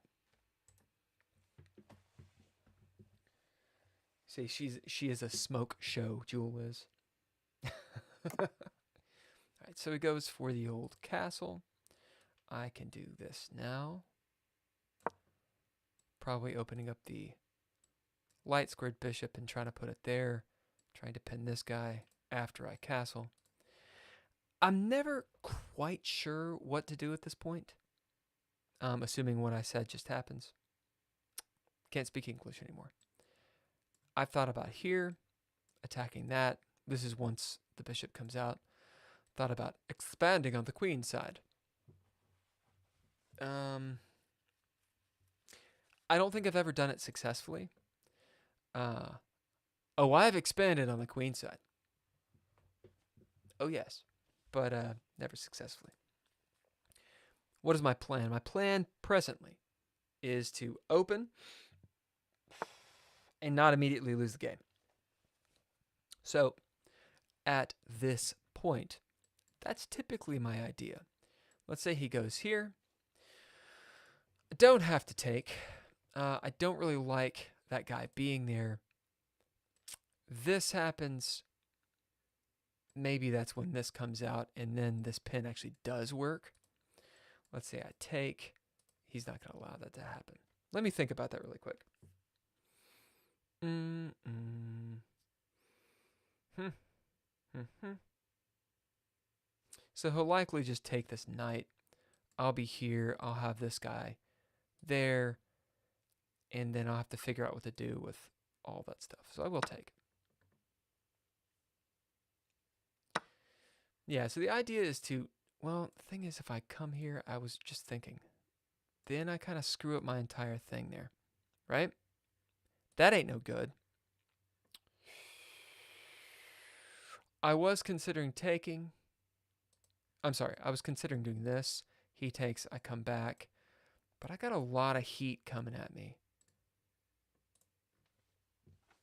See, she is a smoke show, Jewel is. Alright, so he goes for the old castle. I can do this now. Probably opening up the light squared bishop and trying to put it there. Trying to pin this guy after I castle. I'm never quite sure what to do at this point. Assuming what I said just happens. Can't speak English anymore. I've thought about here, attacking that. This is once the bishop comes out. Thought about expanding on the queen side. I don't think I've ever done it successfully. Oh, I've expanded on the queen side. Oh, yes. But never successfully. What is my plan? My plan presently is to open and not immediately lose the game. So, at this point, that's typically my idea. Let's say he goes here. I don't have to take. I don't really like that guy being there. This happens. Maybe that's when this comes out, and then this pin actually does work. Let's say I take. He's not going to allow that to happen. Let me think about that really quick. So he'll likely just take this knight. I'll be here. I'll have this guy there. And then I'll have to figure out what to do with all that stuff. So I will take. Yeah, so the idea is to, well, the thing is, if I come here, I was just thinking, then I kind of screw up my entire thing there, right? That ain't no good. I was considering taking. I'm sorry, I was considering doing this. He takes, I come back. But I got a lot of heat coming at me.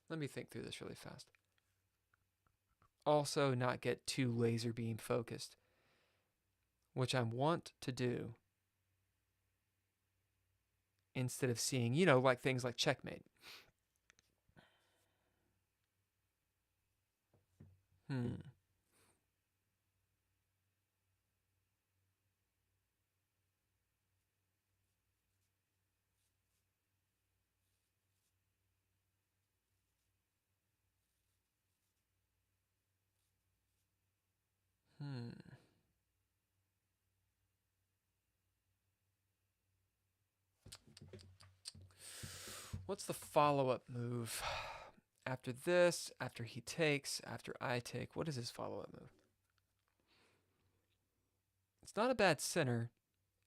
Let me think through this really fast. Also, not get too laser beam focused, which I want to do instead of seeing, like things like checkmate. What's the follow-up move? After this, after he takes, after I take, what is his follow-up move? It's not a bad center,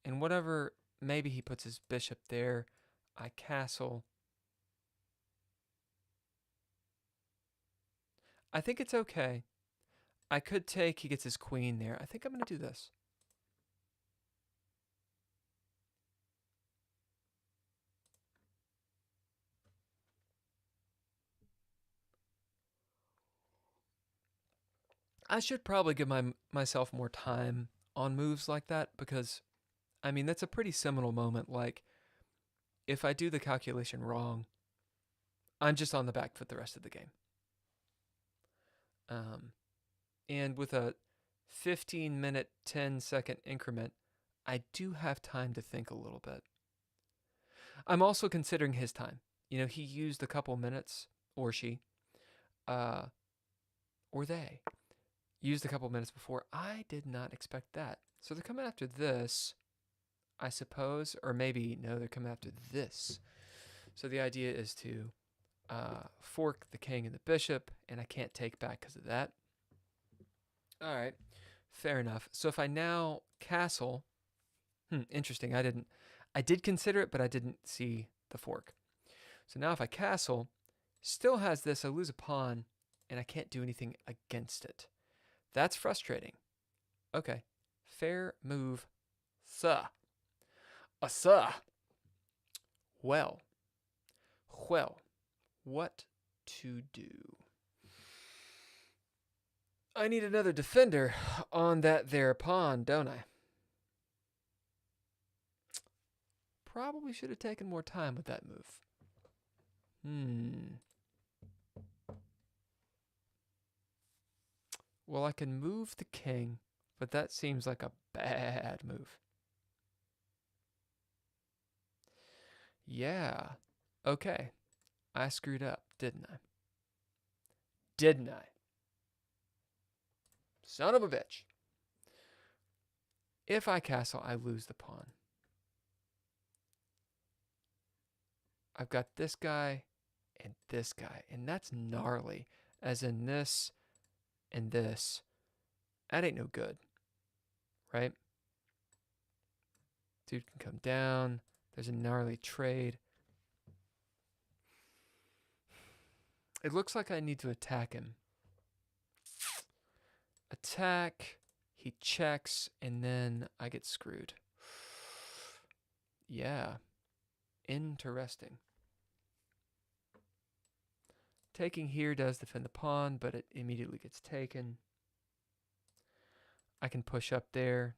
and whatever, maybe he puts his bishop there, I castle. I think it's okay. I could take, he gets his queen there. I think I'm going to do this. I should probably give myself more time on moves like that because, I mean, that's a pretty seminal moment. Like, if I do the calculation wrong, I'm just on the back foot the rest of the game. And with a 15-minute, 10-second increment, I do have time to think a little bit. I'm also considering his time. You know, he used a couple minutes, or she, or they, used a couple minutes before. I did not expect that. So they're coming after this, I suppose, or maybe, no, they're coming after this. So the idea is to fork the king and the bishop, and I can't take back because of that. All right, fair enough. So if I now castle, interesting. I did consider it, but I didn't see the fork. So now if I castle, still has this. I lose a pawn, and I can't do anything against it. That's frustrating. Okay, fair move, sir. Sir. Well, what to do? I need another defender on that there pawn, don't I? Probably should have taken more time with that move. Well, I can move the king, but that seems like a bad move. Yeah. Okay. I screwed up, didn't I? Didn't I? Son of a bitch. If I castle, I lose the pawn. I've got this guy and this guy, and that's gnarly. As in this and this. That ain't no good. Right? Dude can come down. There's a gnarly trade. It looks like I need to attack him. Attack. He checks, and then I get screwed. Yeah. Interesting. Taking here does defend the pawn, but it immediately gets taken. I can push up there.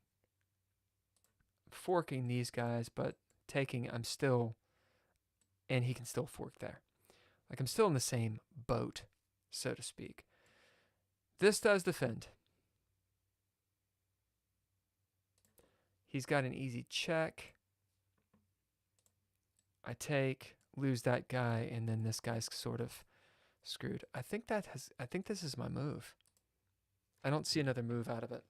Forking these guys, but taking, I'm still, and he can still fork there. Like, I'm still in the same boat, so to speak. This does defend. He's got an easy check. I take, lose that guy, and then this guy's sort of screwed. I think this is my move. I don't see another move out of it.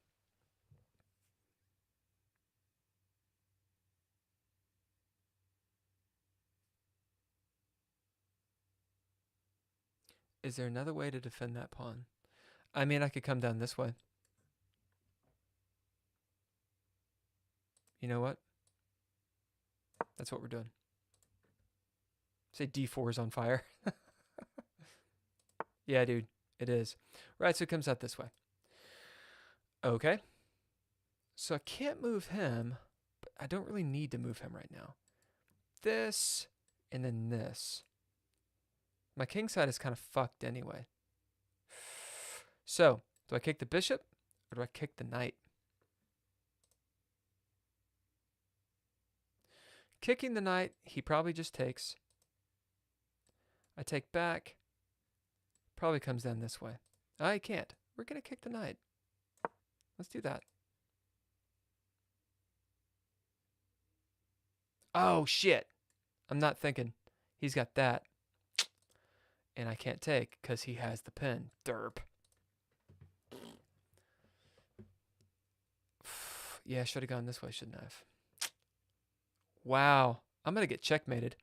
Is there another way to defend that pawn? I mean, I could come down this way. You know what? That's what we're doing. Say D4 is on fire. Yeah, dude, it is. Right, so it comes out this way. Okay. So I can't move him, but I don't really need to move him right now. This, and then this. My king side is kind of fucked anyway. So, do I kick the bishop, or do I kick the knight? Kicking the knight, he probably just takes. I take back. Probably comes down this way. I can't. We're going to kick the knight. Let's do that. Oh, shit. I'm not thinking. He's got that. And I can't take because he has the pin. Derp. Yeah, I should have gone this way, shouldn't I have? Wow. I'm going to get checkmated.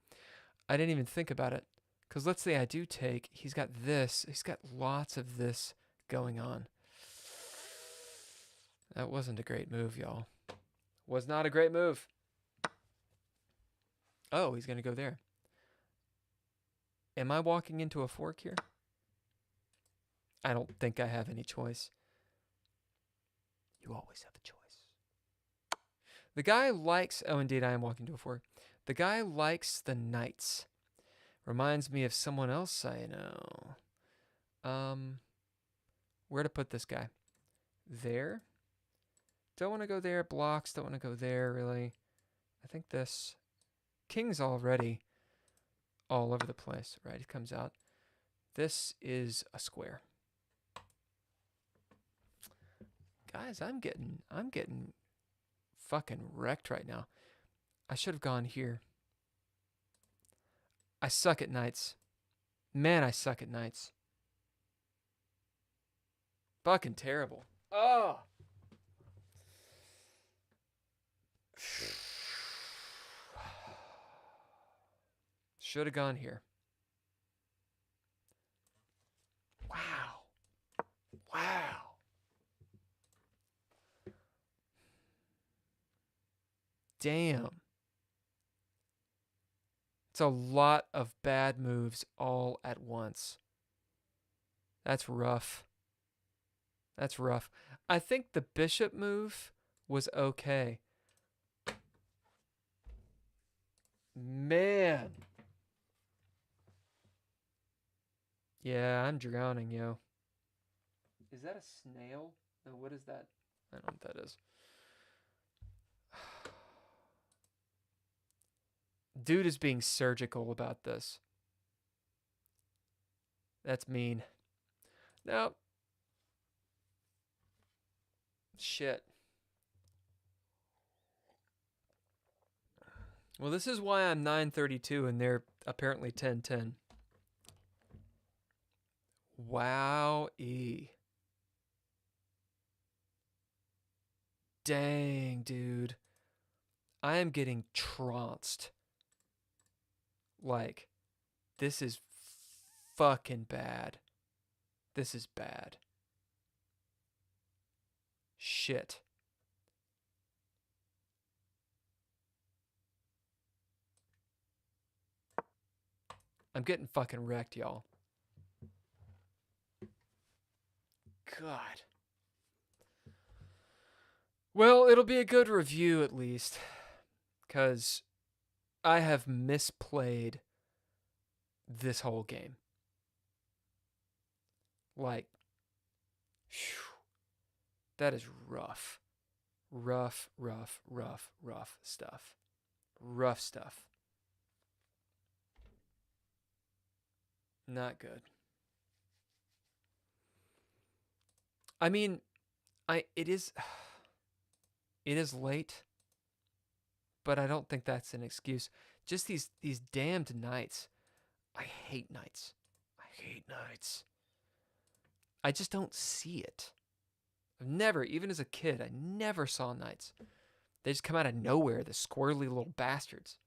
I didn't even think about it. Because let's say I do take, he's got this. He's got lots of this going on. That wasn't a great move, y'all. Was not a great move. Oh, he's going to go there. Am I walking into a fork here? I don't think I have any choice. You always have a choice. The guy likes... Oh, indeed, I am walking to a fork. The guy likes the knights. Reminds me of someone else I know. Where to put this guy? There. Don't want to go there. Blocks. Don't want to go there, really. I think this... King's already all over the place. Right, it comes out. This is a square. Guys, I'm getting fucking wrecked right now. I should have gone here. I suck at knights. Man, I suck at knights. Fucking terrible. Oh! Should have gone here. Wow. Wow. Damn. It's a lot of bad moves all at once. That's rough. That's rough. I think the bishop move was okay. Man. Yeah, I'm drowning, yo. Is that a snail? No, what is that? I don't know what that is. Dude is being surgical about this. That's mean. Nope. Shit. Well, this is why I'm 932 and they're apparently 1010. Wow-y. Dang, dude. I am getting trounced. Like, this is fucking bad. This is bad. Shit. I'm getting fucking wrecked, y'all. God. Well, it'll be a good review at least. Because I have misplayed this whole game. Like, whew, that is rough. Rough stuff. Rough stuff. Not good. I mean, it is late, but I don't think that's an excuse. Just these damned nights. I hate nights. I just don't see it. I've never, even as a kid, I never saw knights. They just come out of nowhere, the squirrely little bastards.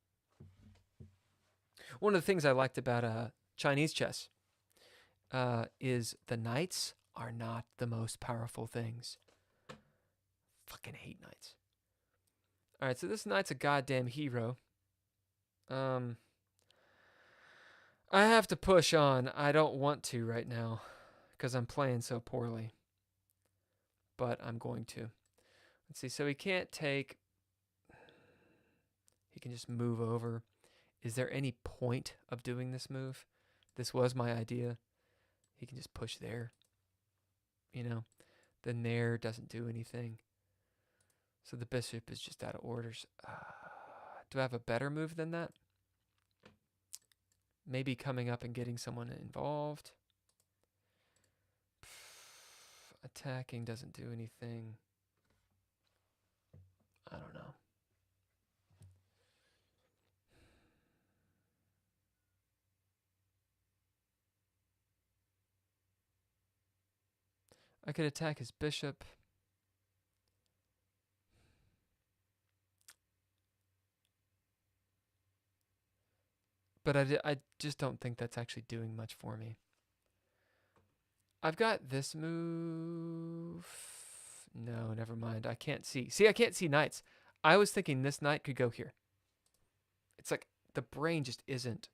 One of the things I liked about Chinese chess is the knights are not the most powerful things. Fucking hate knights. Alright, so this knight's a goddamn hero. I have to push on. I don't want to right now because I'm playing so poorly. But I'm going to. Let's see. So he can't take. He can just move over. Is there any point of doing this move? This was my idea. He can just push there. You know, then there doesn't do anything. So the bishop is just out of orders. Do I have a better move than that? Maybe coming up and getting someone involved. Attacking doesn't do anything. I don't know. I could attack his bishop. But I just don't think that's actually doing much for me. I've got this move. No, never mind. I can't see. See, I can't see knights. I was thinking this knight could go here. It's like the brain just isn't.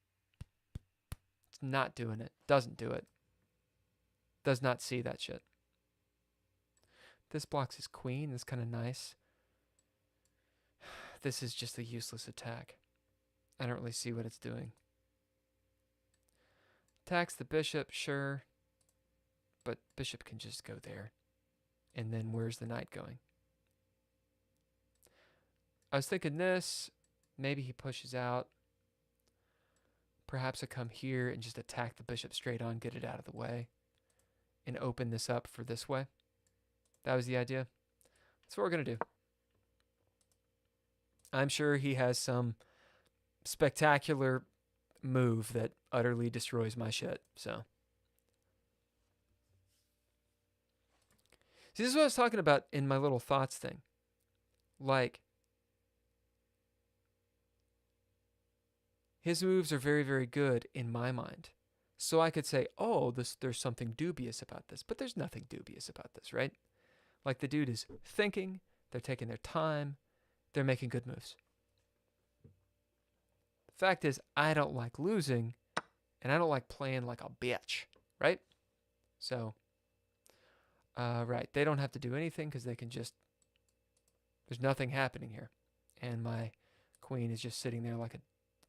It's not doing it. Doesn't do it. Does not see that shit. This blocks his queen. That's kind of nice. This is just a useless attack. I don't really see what it's doing. Attacks the bishop, sure. But bishop can just go there. And then where's the knight going? I was thinking this. Maybe he pushes out. Perhaps I come here and just attack the bishop straight on, get it out of the way, and open this up for this way. That was the idea. That's what we're going to do. I'm sure he has some spectacular move that utterly destroys my shit, so. See, this is what I was talking about in my little thoughts thing. Like, his moves are very, very good in my mind. So I could say, oh, there's something dubious about this. But there's nothing dubious about this, right? Like, the dude is thinking, they're taking their time, they're making good moves. The fact is, I don't like losing, and I don't like playing like a bitch, right? So, right, they don't have to do anything because they can just, there's nothing happening here. And my queen is just sitting there like a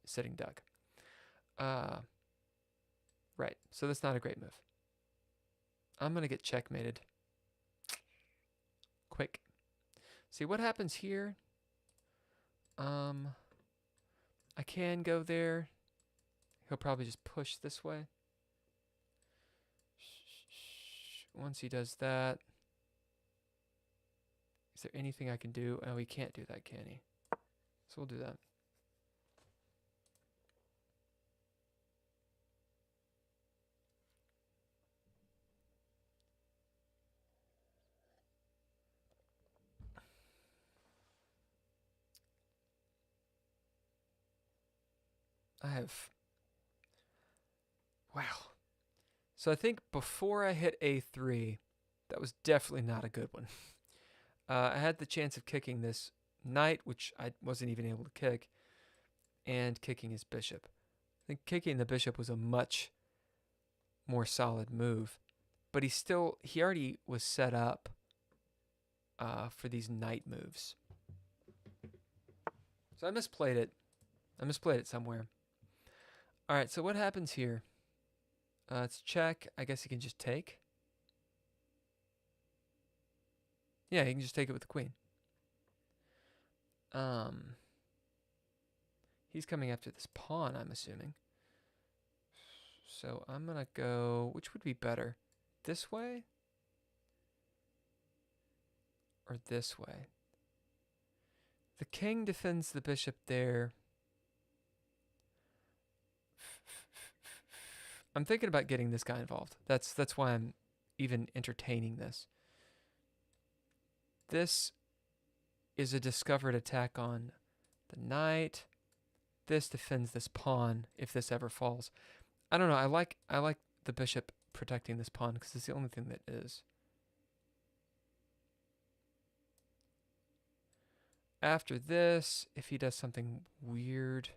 sitting duck. Right, so that's not a great move. I'm going to get checkmated. Quick. See what happens here. I can go there. He'll probably just push this way. Once he does that, is there anything I can do? Oh, he can't do that, can he? So we'll do that. I have, wow. So I think before I hit A3, that was definitely not a good one. I had the chance of kicking this knight, which I wasn't even able to kick, and kicking his bishop. I think kicking the bishop was a much more solid move, but he already was set up for these knight moves. So I misplayed it. I misplayed it somewhere. All right, so what happens here? It's check. I guess he can just take. Yeah, he can just take it with the queen. He's coming after this pawn, I'm assuming. So I'm going to go, which would be better? This way? Or this way? The king defends the bishop there. I'm thinking about getting this guy involved. That's why I'm even entertaining this. This is a discovered attack on the knight. This defends this pawn if this ever falls. I don't know. I like the bishop protecting this pawn because it's the only thing that is. After this, if he does something weird,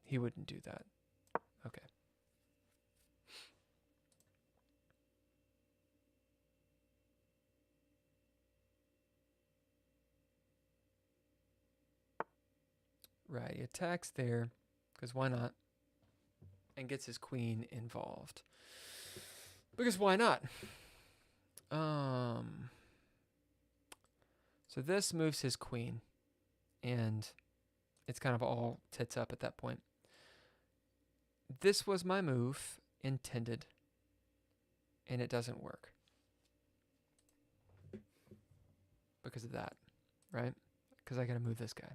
he wouldn't do that. Okay. Right, he attacks there, because why not? And gets his queen involved. Because why not? So this moves his queen, and it's kind of all tits up at that point. This was my move intended, and it doesn't work. Because of that, right? Because I gotta move this guy.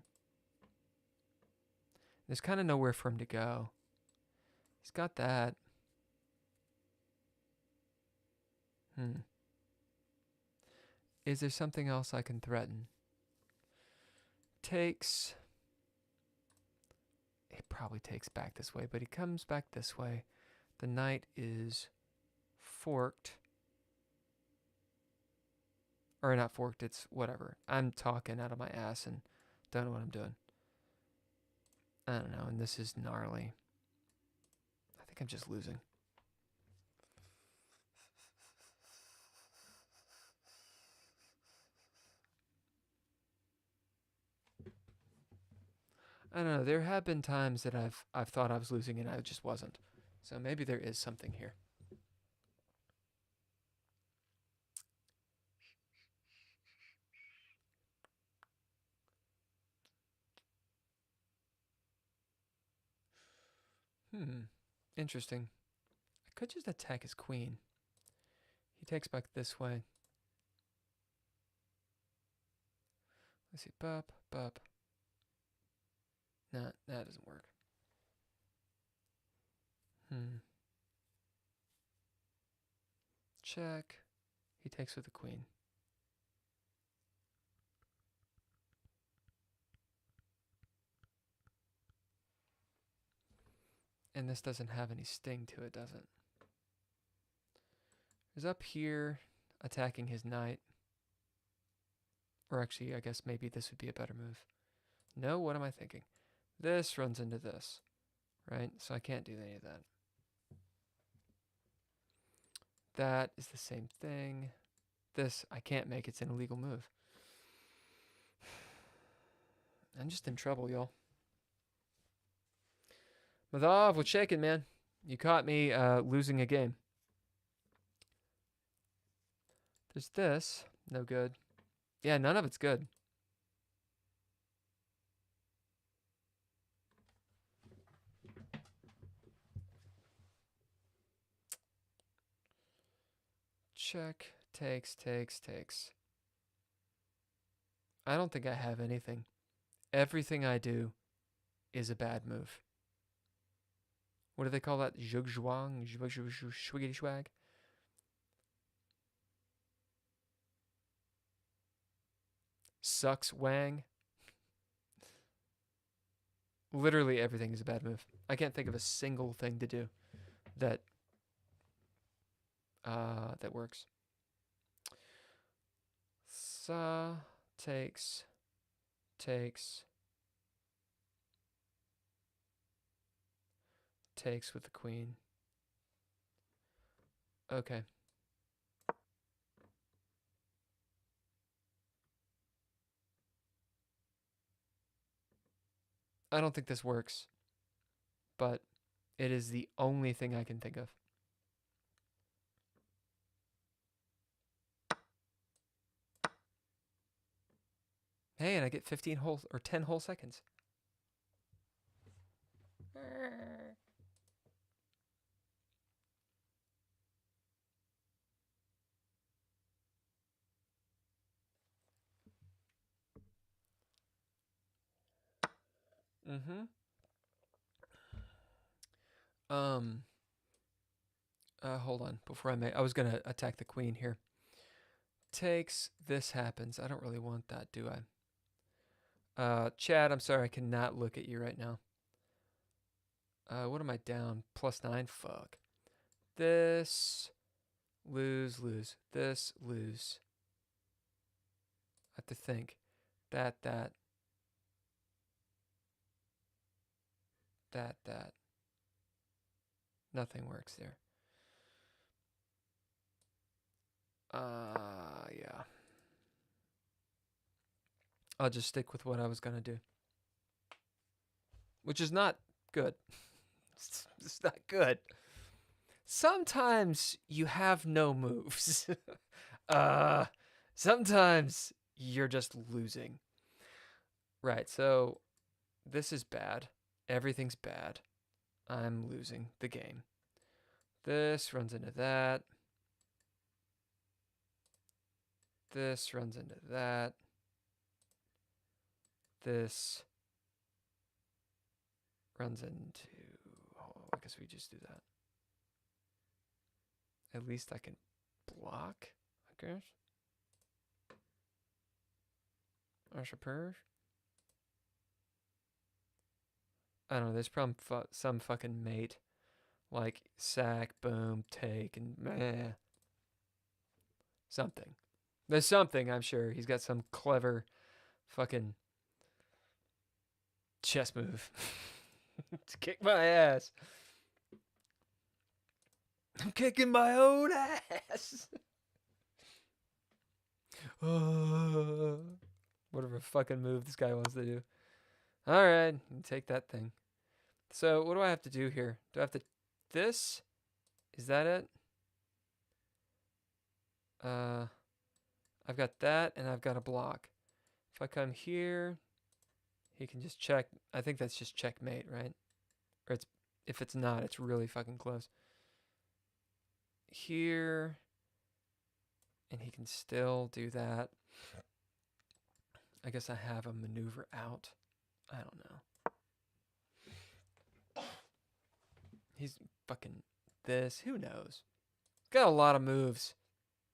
There's kind of nowhere for him to go. He's got that. Is there something else I can threaten? Takes. He probably takes back this way, but he comes back this way. The knight is forked. Or not forked, it's whatever. I'm talking out of my ass and don't know what I'm doing. I don't know, and this is gnarly. I think I'm just losing. I don't know. There have been times that I've thought I was losing and I just wasn't. So maybe there is something here. Interesting. I could just attack his queen. He takes back this way. Let's see. Bup, bup. Nah, that doesn't work. Check. He takes with the queen. And this doesn't have any sting to it, does it? He's up here attacking his knight. Or actually, I guess maybe this would be a better move. No, what am I thinking? This runs into this, right? So I can't do any of that. That is the same thing. This, I can't make. It's an illegal move. I'm just in trouble, y'all. Madhav, what's shaking, man? You caught me losing a game. There's this. No good. Yeah, none of it's good. Check. Takes. I don't think I have anything. Everything I do is a bad move. What do they call that? Zhugzhuang? Schwiggity swag? Sucks Wang? Literally everything is a bad move. I can't think of a single thing to do that that works. Sa takes with the queen. Okay. I don't think this works, but it is the only thing I can think of. Hey, and I get 15 whole or 10 whole seconds. Hold on. Before I was gonna attack the queen here. Takes. This happens. I don't really want that, do I? Chad, I'm sorry, I cannot look at you right now. What am I down? +9? Fuck. This. Lose. This. Lose. I have to think. That. Nothing works there. Yeah. I'll just stick with what I was gonna do. Which is not good. It's not good. Sometimes you have no moves. Sometimes you're just losing. Right, so this is bad. Everything's bad. I'm losing the game. This runs into that. This runs into that. This runs into... Oh, I guess we just do that. At least I can block, I guess. I don't know, there's probably some fucking mate. Like, sack, boom, take, and meh. Something. There's something, I'm sure. He's got some clever fucking chess move to kick my ass. I'm kicking my own ass. Whatever fucking move this guy wants to do. Alright, take that thing. So, what do I have to do here? Do I have to... This? Is that it? I've got that, and I've got a block. If I come here, he can just check. I think that's just checkmate, right? Or it's... If it's not, it's really fucking close. Here... And he can still do that. I guess I have a maneuver out. I don't know. He's fucking this. Who knows? Got a lot of moves.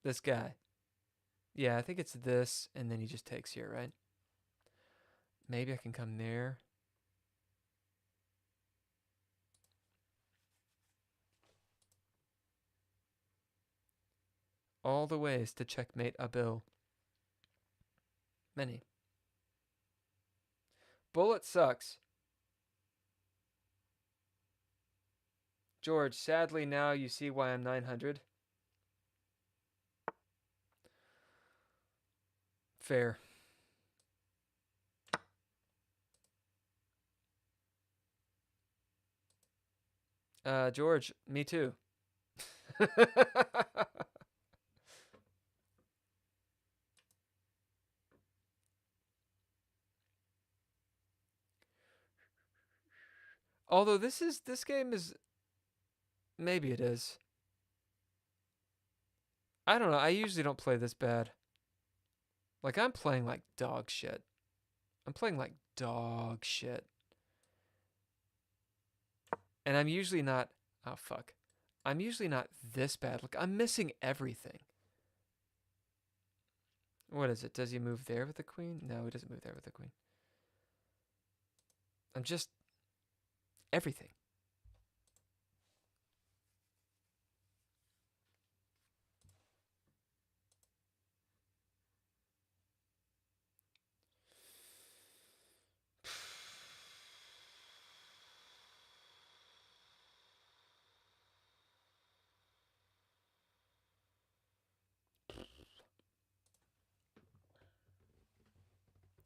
This guy. Yeah, I think it's this, and then he just takes here, right? Maybe I can come there. All the ways to checkmate a bill. Many. Bullet sucks. George, sadly now you see why I'm 900. Fair. George, me too. Although this game is, maybe it is. I don't know. I usually don't play this bad. Like, I'm playing like dog shit. I'm playing like dog shit. And I'm usually not, oh fuck. I'm usually not this bad. Look, I'm missing everything. What is it? Does he move there with the queen? No, he doesn't move there with the queen. I'm just, everything.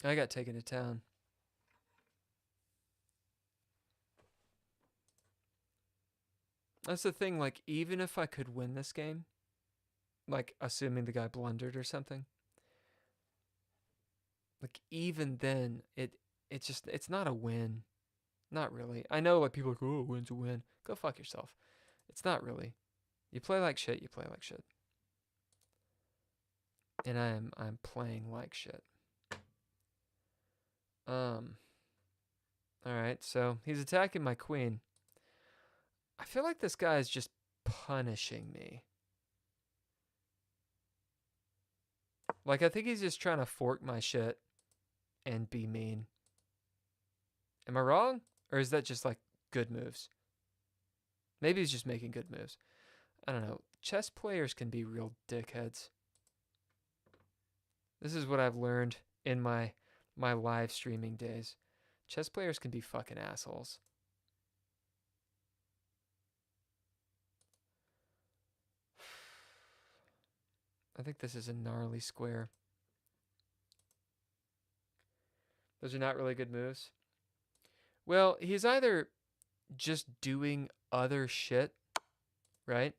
I got taken to town. That's the thing, like, even if I could win this game, like, assuming the guy blundered or something, like, even then, it's not a win. Not really. I know, like, people are like, oh, a win's a win. Go fuck yourself. It's not really. You play like shit, you play like shit. And I'm playing like shit. Alright, so he's attacking my queen. I feel like this guy is just punishing me. Like, I think he's just trying to fork my shit and be mean. Am I wrong? Or is that just, like, good moves? Maybe he's just making good moves. I don't know. Chess players can be real dickheads. This is what I've learned in my live streaming days. Chess players can be fucking assholes. I think this is a gnarly square. Those are not really good moves. Well, he's either just doing other shit, right?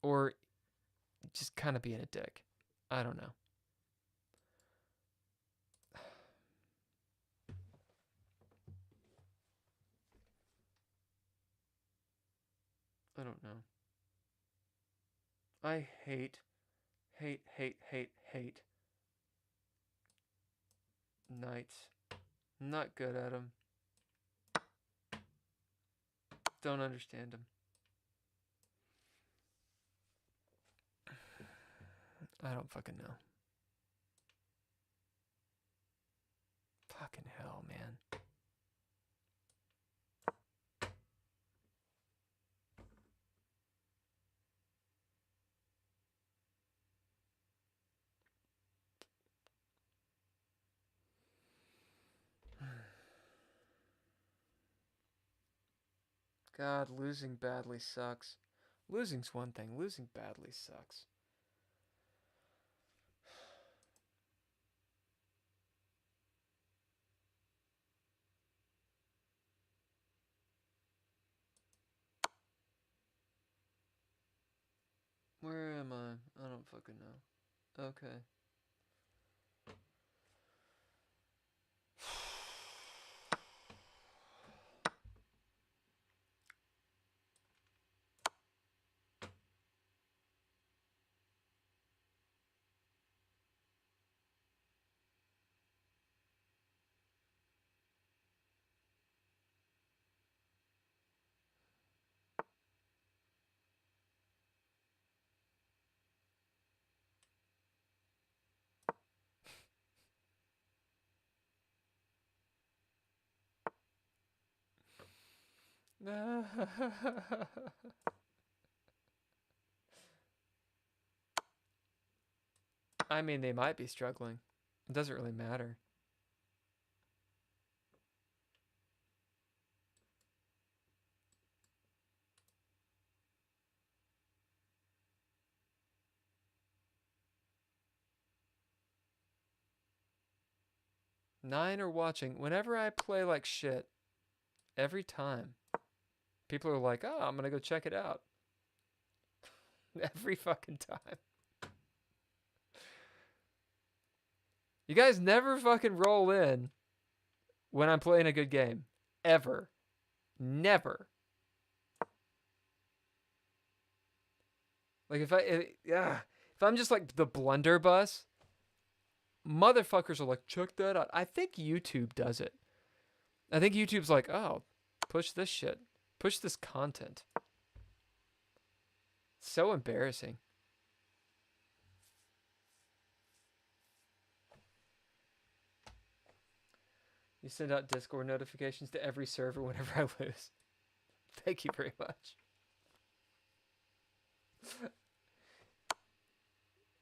Or just kind of being a dick. I don't know. I don't know. I hate knights. Not good at them. Don't understand them. I don't fucking know. Fucking hell, man. God, losing badly sucks. Losing's one thing. Losing badly sucks. Where am I? I don't fucking know. Okay. I mean, they might be struggling. It doesn't really matter. Nine are watching. Whenever I play like shit, every time, people are like, oh, I'm going to go check it out. Every fucking time. You guys never fucking roll in when I'm playing a good game. Ever. Never. Like if I'm just like the blunderbuss, motherfuckers are like, check that out. I think YouTube does it. I think YouTube's like, oh, push this shit. Push this content. So embarrassing. You send out Discord notifications to every server whenever I lose. Thank you very much.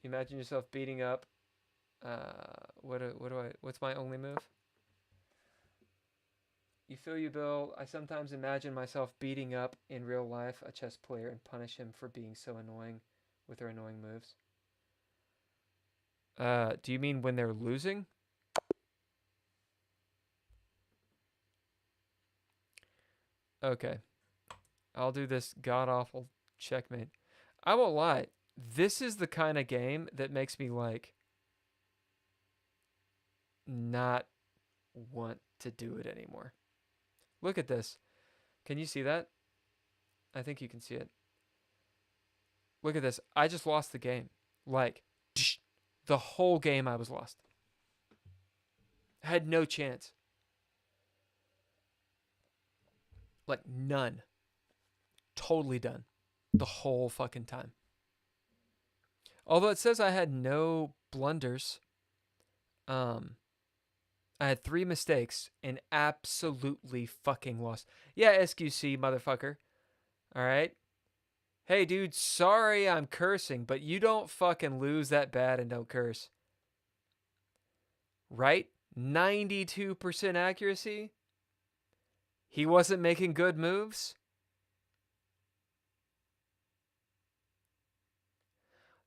Imagine yourself beating up. What's my only move? You feel you, Bill. I sometimes imagine myself beating up in real life a chess player and punish him for being so annoying with their annoying moves. Do you mean when they're losing? Okay. I'll do this god-awful checkmate. I won't lie. This is the kind of game that makes me, like, not want to do it anymore. Look at this. Can you see that? I think you can see it. Look at this. I just lost the game. Like, the whole game I was lost. I had no chance. Like, none. Totally done. The whole fucking time. Although it says I had no blunders. I had 3 mistakes and absolutely fucking lost. Yeah, SQC, motherfucker. Alright? Hey, dude, sorry I'm cursing, but you don't fucking lose that bad and don't curse. Right? 92% accuracy? He wasn't making good moves?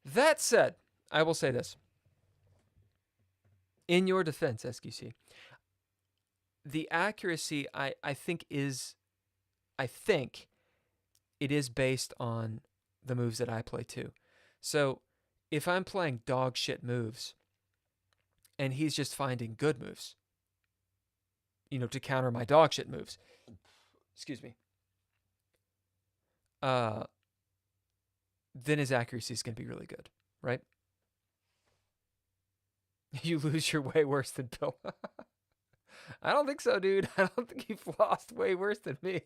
That said, I will say this. In your defense, SQC, the accuracy I think it is based on the moves that I play too. So if I'm playing dog shit moves and he's just finding good moves, to counter my dog shit moves, excuse me, then his accuracy is going to be really good, right? You lose your way worse than Bill. I don't think so, dude. I don't think you've lost way worse than me.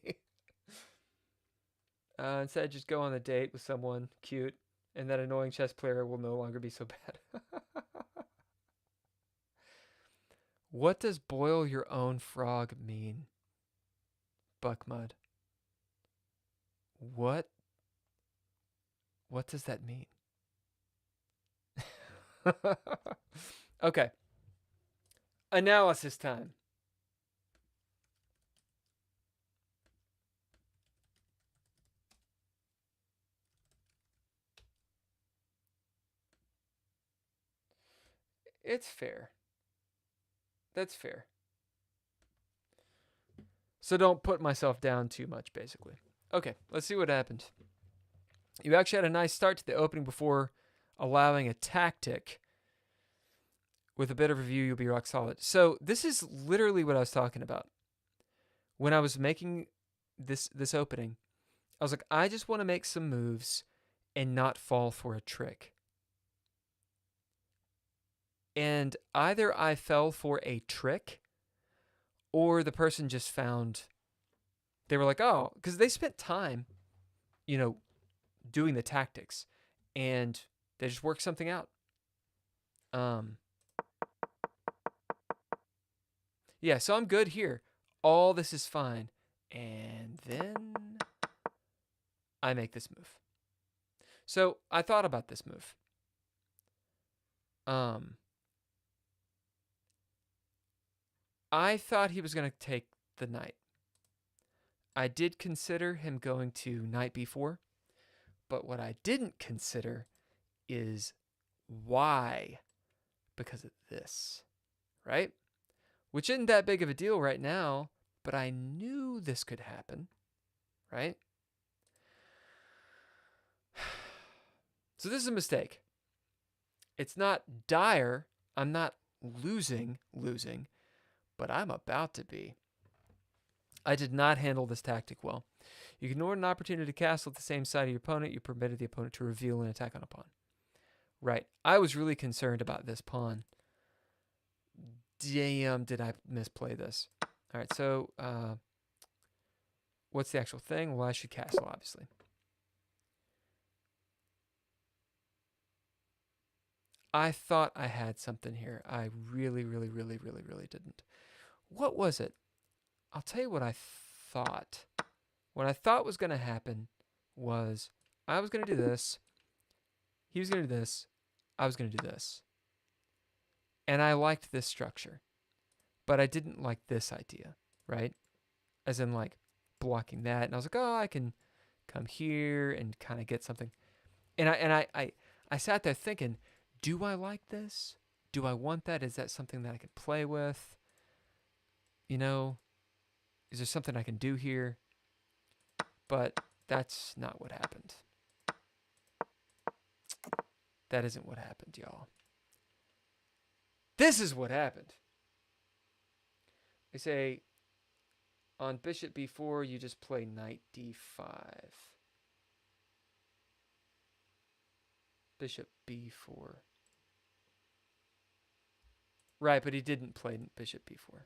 Instead, just go on a date with someone cute, and that annoying chess player will no longer be so bad. What does boil your own frog mean? Buckmud. What does that mean? Okay. Analysis time. It's fair. That's fair. So don't put myself down too much, basically. Okay, let's see what happens. You actually had a nice start to the opening before allowing a tactic. With a bit of review, you'll be rock solid. So this is literally what I was talking about. When I was making this opening, I was like, I just want to make some moves and not fall for a trick. And either I fell for a trick or the person just found, they were like, oh, because they spent time, doing the tactics and they just worked something out. Yeah, so I'm good here. All this is fine. And then I make this move. So I thought about this move. I thought he was going to take the knight. I did consider him going to knight b4, but what I didn't consider is why, because of this, right? Which isn't that big of a deal right now, but I knew this could happen, right? So this is a mistake. It's not dire. I'm not losing, but I'm about to be. I did not handle this tactic well. You ignored an opportunity to castle at the same side of your opponent. You permitted the opponent to reveal an attack on a pawn. Right. I was really concerned about this pawn. Damn, did I misplay this? All right, so what's the actual thing? Well, I should castle, obviously. I thought I had something here. I really didn't. What was it? I'll tell you what I thought. What I thought was going to happen was I was going to do this. He was going to do this. I was going to do this. And I liked this structure. But I didn't like this idea, right? As in like blocking that. And I was like, oh, I can come here and kind of get something. And I sat there thinking, do I like this? Do I want that? Is that something that I can play with? Is there something I can do here? But that's not what happened. That isn't what happened, y'all. This is what happened. They say on bishop b4, you just play knight d5. Bishop b4. Right, but he didn't play bishop b4.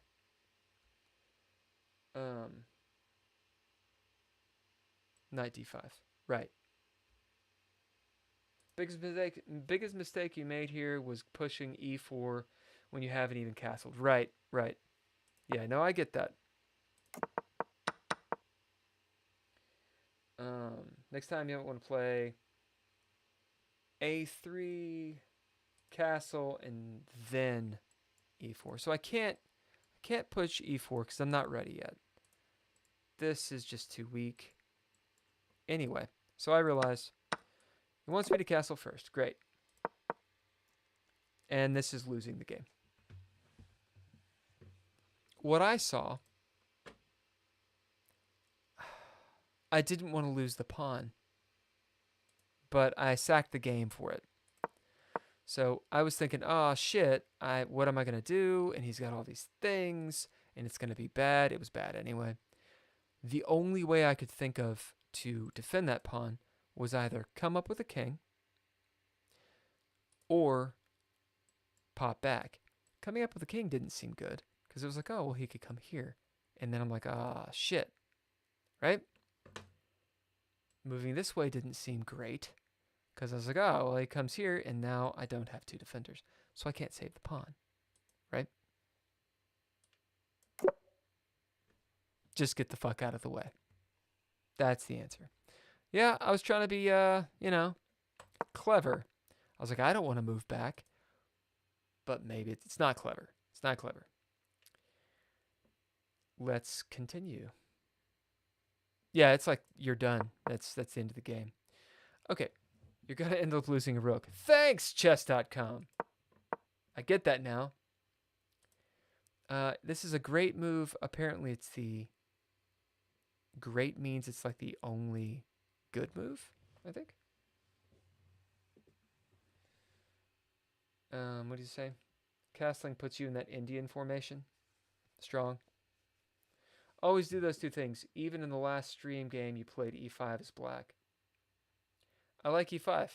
Knight d5. Right. Biggest mistake you made here was pushing e4 when you haven't even castled. Right. Yeah, no, I get that. Next time you don't want to play a3, castle, and then e4. So I can't push e4 because I'm not ready yet. This is just too weak. Anyway, so I realize he wants me to castle first. Great. And this is losing the game. What I saw, I didn't want to lose the pawn, but I sacked the game for it. So I was thinking, oh shit, what am I going to do? And he's got all these things, and it's going to be bad. It was bad anyway. The only way I could think of to defend that pawn was either come up with a king or pop back. Coming up with a king didn't seem good because it was like, oh, well, he could come here. And then I'm like, ah, shit. Right? Moving this way didn't seem great because I was like, oh, well, he comes here and now I don't have two defenders. So I can't save the pawn. Right? Just get the fuck out of the way. That's the answer. Yeah, I was trying to be, clever. I was like, I don't want to move back. But maybe it's not clever. It's not clever. Let's continue. Yeah, it's like you're done. That's the end of the game. Okay, you're going to end up losing a rook. Thanks, chess.com. I get that now. This is a great move. Apparently, it's the... Great means it's like the only good move, I think. What do you say? Castling puts you in that Indian formation. Strong. Always do those two things. Even in the last stream game, you played e5 as black. I like e5.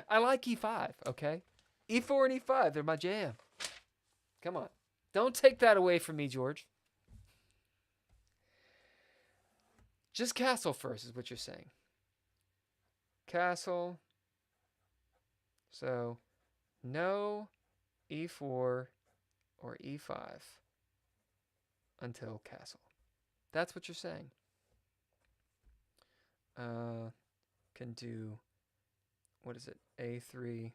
I like e5, okay? e4 and e5, they're my jam. Come on. Don't take that away from me, George. Just castle first is what you're saying. Castle. So, no e4 or e5 until castle. That's what you're saying. Can do, what is it, a3,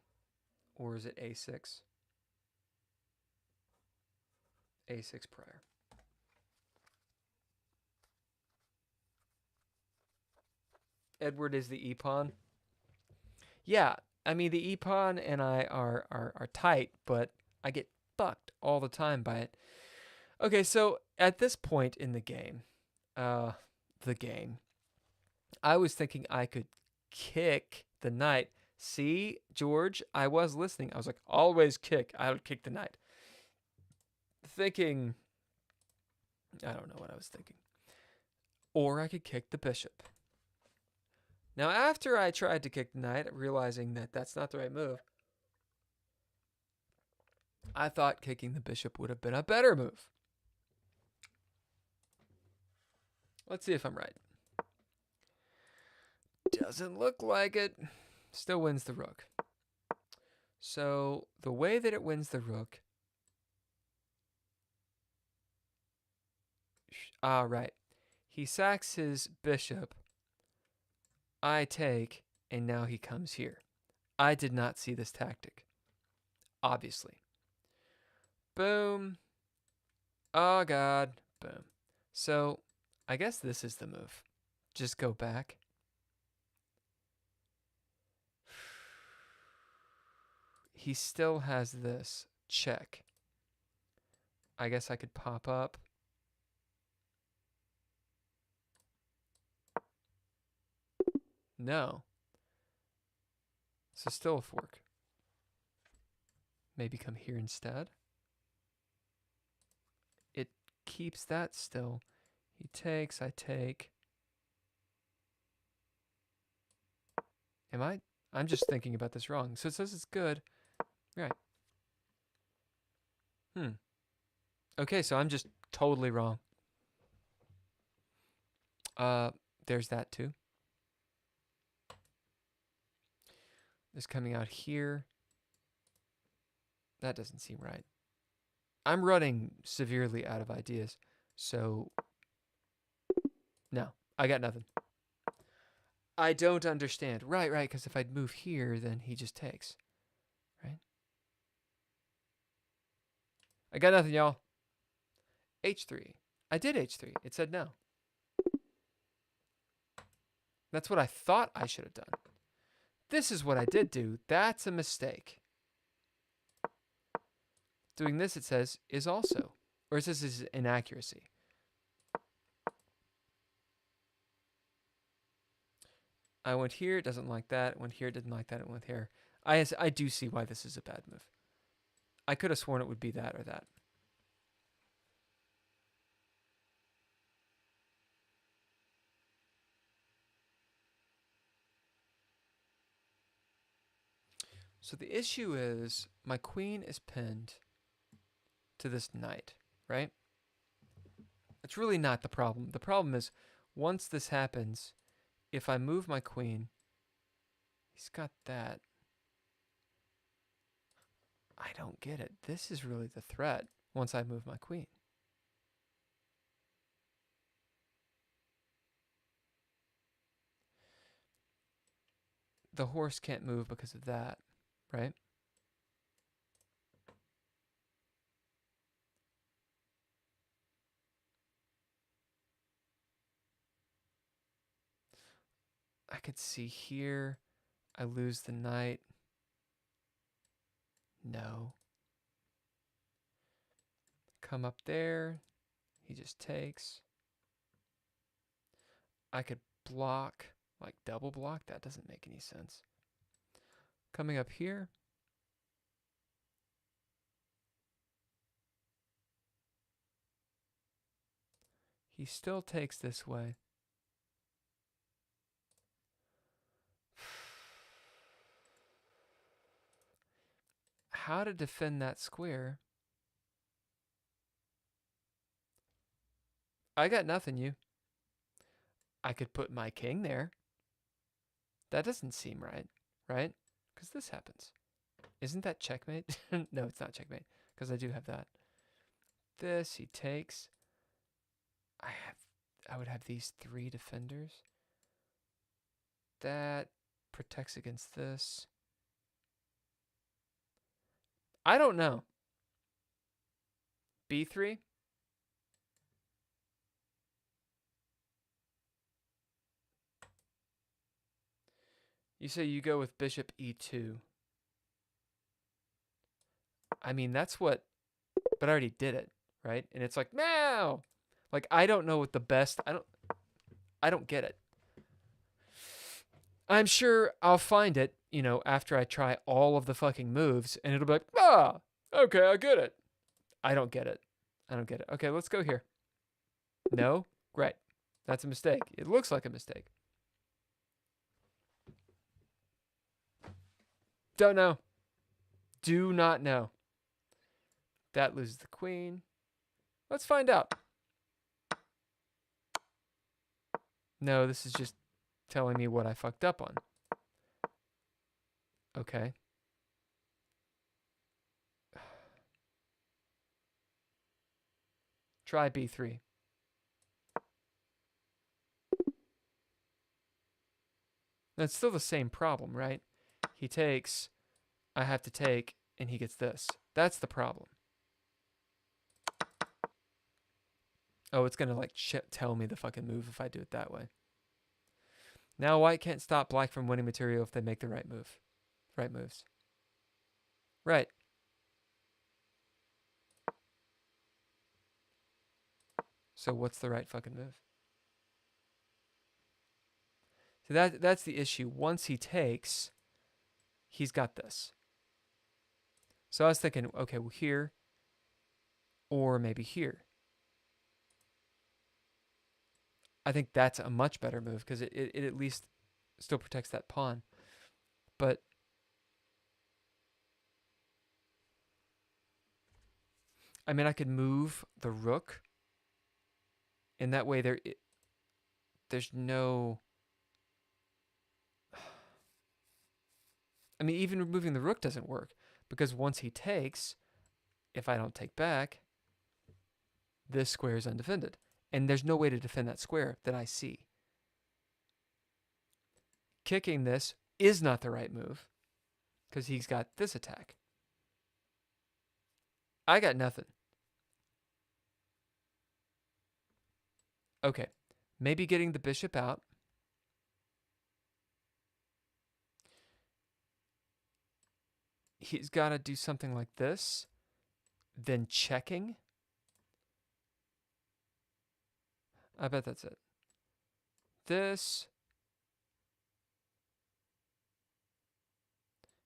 or is it a6? a6 prior. Edward is the e-pawn. Yeah, I mean, the e-pawn and I are tight, but I get fucked all the time by it. Okay, so at this point in the game, I was thinking I could kick the knight. See, George, I was listening. I was like, always kick. I would kick the knight. Thinking, I don't know what I was thinking. Or I could kick the bishop. Now, after I tried to kick the knight, realizing that that's not the right move, I thought kicking the bishop would have been a better move. Let's see if I'm right. Doesn't look like it. Still wins the rook. So the way that it wins the rook. Right. He sacks his bishop. I take, and now he comes here. I did not see this tactic. Obviously. Boom. Oh, God. Boom. So I guess this is the move. Just go back. He still has this. Check. I guess I could pop up. No. So still a fork. Maybe come here instead. It keeps that still. He takes, I take. I'm just thinking about this wrong. So it says it's good. Right. Okay, so I'm just totally wrong. There's that too. This coming out here. That doesn't seem right. I'm running severely out of ideas. So, no, I got nothing. I don't understand. Right, because if I'd move here, then he just takes. Right? I got nothing, y'all. H3. I did H3. It said no. That's what I thought I should have done. This is what I did do. That's a mistake. Doing this, it says, is also. Or it says is inaccuracy. I went here, it doesn't like that. It went here, it didn't like that. It went here. I do see why this is a bad move. I could have sworn it would be that or that. So the issue is my queen is pinned to this knight, right? It's really not the problem. The problem is once this happens, if I move my queen, he's got that. I don't get it. This is really the threat once I move my queen. The horse can't move because of that, right? I could see here, I lose the knight. No. Come up there, he just takes. I could block, like double block, that doesn't make any sense. Coming up here. He still takes this way. How to defend that square? I got nothing, you. I could put my king there. That doesn't seem right, right? Because this happens. Isn't that checkmate? No, it's not checkmate, because I do have that. This, he takes. I would have these 3 defenders. That protects against this. I don't know. B3? You say you go with bishop e2. I mean, that's what... But I already did it, right? And it's like, no! Like, I don't know what the best... I don't get it. I'm sure I'll find it, you know, after I try all of the fucking moves, and it'll be like, ah, okay, I get it. I don't get it. I don't get it. Okay, let's go here. No? Great. That's a mistake. It looks like a mistake. Don't know. Do not know. That loses the queen. Let's find out. No, this is just telling me what I fucked up on. Okay. Try b3. That's still the same problem, right? He takes, I have to take, and he gets this. That's the problem. Oh, it's going to like tell me the fucking move if I do it that way. Now white can't stop black from winning material if they make the right move. Right moves. Right. So what's the right fucking move? So that's the issue. Once he takes, he's got this. So I was thinking, okay, well here, or maybe here. I think that's a much better move because it at least still protects that pawn. But I mean, I could move the rook. And that way there's no... I mean, even removing the rook doesn't work. Because once he takes, if I don't take back, this square is undefended. And there's no way to defend that square that I see. Kicking this is not the right move. Because he's got this attack. I got nothing. Okay. Maybe getting the bishop out. He's got to do something like this. Then checking. I bet that's it. This.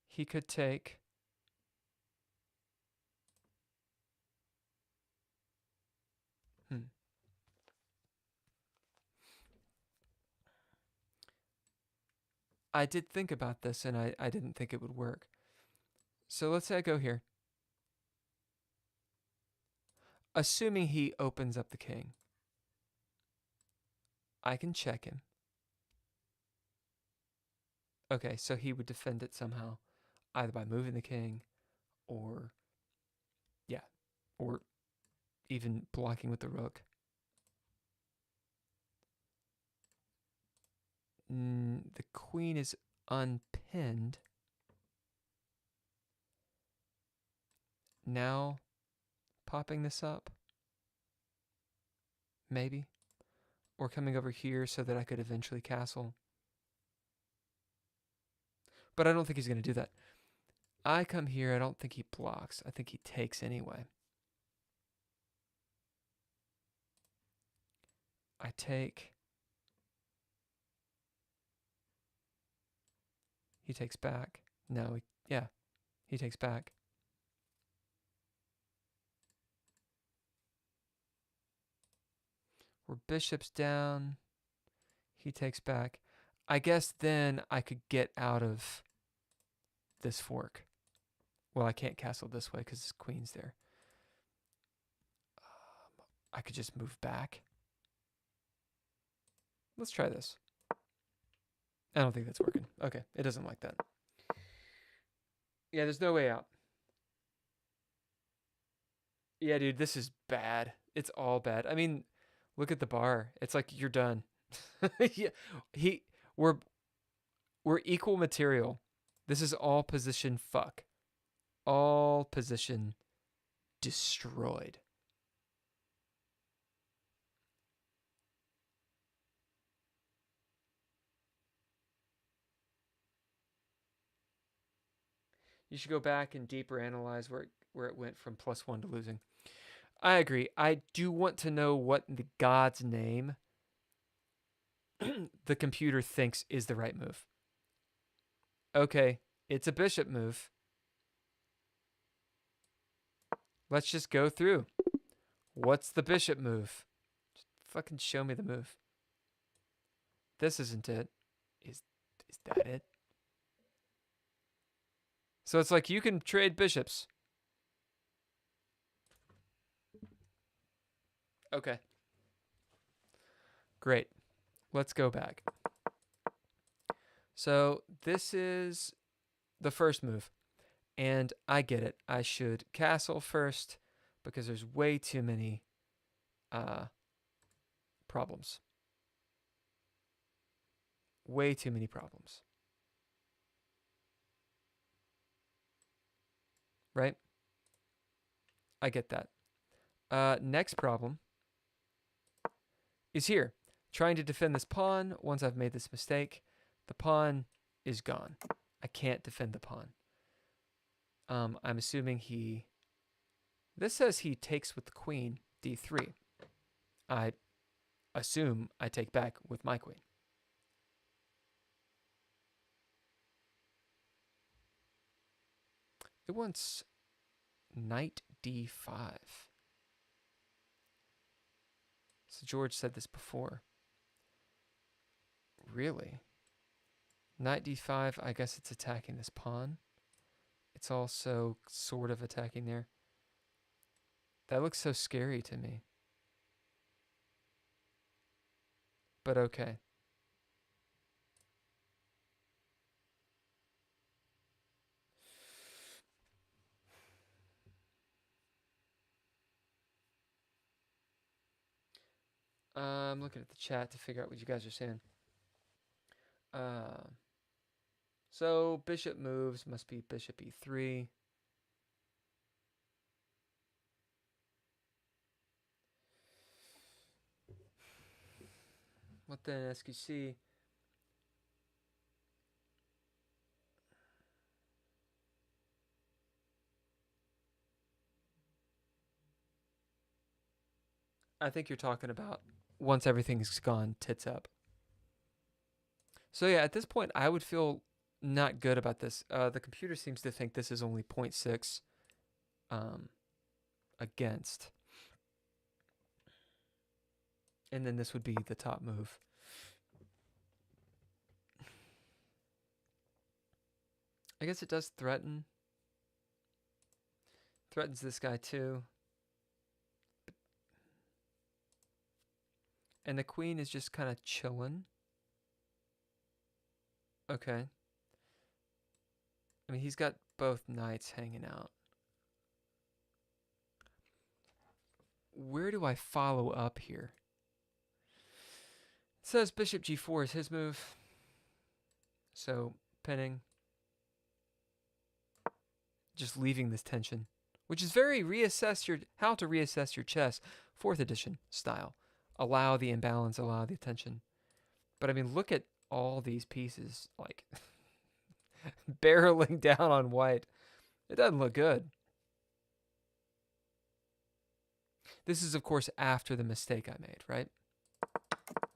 He could take. I did think about this, and I didn't think it would work. So let's say I go here. Assuming he opens up the king. I can check him. Okay, so he would defend it somehow. Either by moving the king, or... yeah. Or even blocking with the rook. The queen is unpinned. Now, popping this up. Maybe. Or coming over here so that I could eventually castle. But I don't think he's going to do that. I come here, I don't think he blocks. I think he takes anyway. I take. He takes back. No, yeah, he takes back. Where bishop's down, he takes back. I guess then I could get out of this fork. Well, I can't castle this way because his queen's there. I could just move back. Let's try this. I don't think that's working. Okay, it doesn't like that. Yeah, there's no way out. Yeah, dude, this is bad. It's all bad. I mean, look at the bar. It's like you're done. Yeah, we're equal material. This is all position fuck. All position destroyed. You should go back and deeper analyze where it went from +1 to losing. I agree. I do want to know what in the God's name the computer thinks is the right move. Okay, it's a bishop move. Let's just go through. What's the bishop move? Just fucking show me the move. This isn't it. Is that it? So it's like you can trade bishops. Okay. Great. Let's go back. So this is the first move. And I get it. I should castle first because there's way too many problems. Way too many problems. Right? I get that. Next problem is here. Trying to defend this pawn. Once I've made this mistake, the pawn is gone. I can't defend the pawn. I'm assuming he... This says he takes with the queen, d3. I assume I take back with my queen. It wants knight d5. So George said this before. Really? Knight d5, I guess it's attacking this pawn. It's also sort of attacking there. That looks so scary to me. But okay. I'm looking at the chat to figure out what you guys are saying. So bishop moves must be bishop e3. What then, SQC? I think you're talking about once everything's gone tits up. So yeah, at this point, I would feel not good about this. The computer seems to think this is only 0.6 against. And then this would be the top move. I guess it does threaten. Threatens this guy too. And the queen is just kind of chilling. Okay. I mean, he's got both knights hanging out. Where do I follow up here? It says bishop g4 is his move. So, pinning. Just leaving this tension. Which is very how to reassess your chess, 4th edition style. Allow the imbalance, allow the tension. But I mean, look at all these pieces, like, barreling down on white. It doesn't look good. This is, of course, after the mistake I made, right?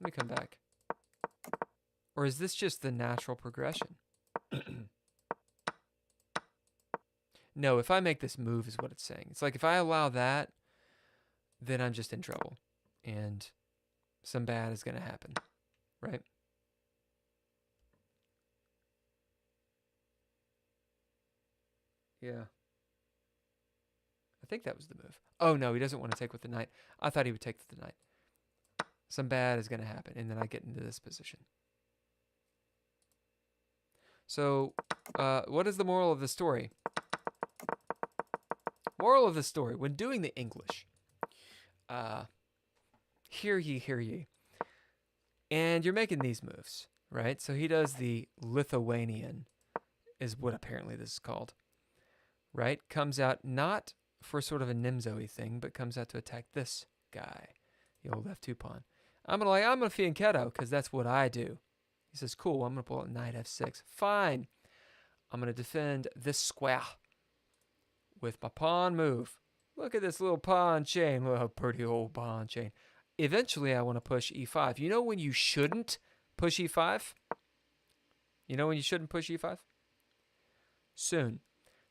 Let me come back. Or is this just the natural progression? No, if I make this move is what it's saying. It's like if I allow that, then I'm just in trouble. And some bad is going to happen, right? Yeah. I think that was the move. Oh, no, he doesn't want to take with the knight. I thought he would take with the knight. Some bad is going to happen, and then I get into this position. So, what is the moral of the story? Moral of the story, when doing the English, hear ye, hear ye. And you're making these moves, right? So he does the Lithuanian, is what apparently this is called, right? Comes out not for sort of a Nimzo-y thing, but comes out to attack this guy, the old F2 pawn. I'm gonna fianchetto because that's what I do. He says, cool, I'm gonna pull out knight F6. Fine. I'm gonna defend this square with my pawn move. Look at this little pawn chain, little pretty old pawn chain. Eventually, I want to push E5. You know when you shouldn't push E5? You know when you shouldn't push E5? Soon.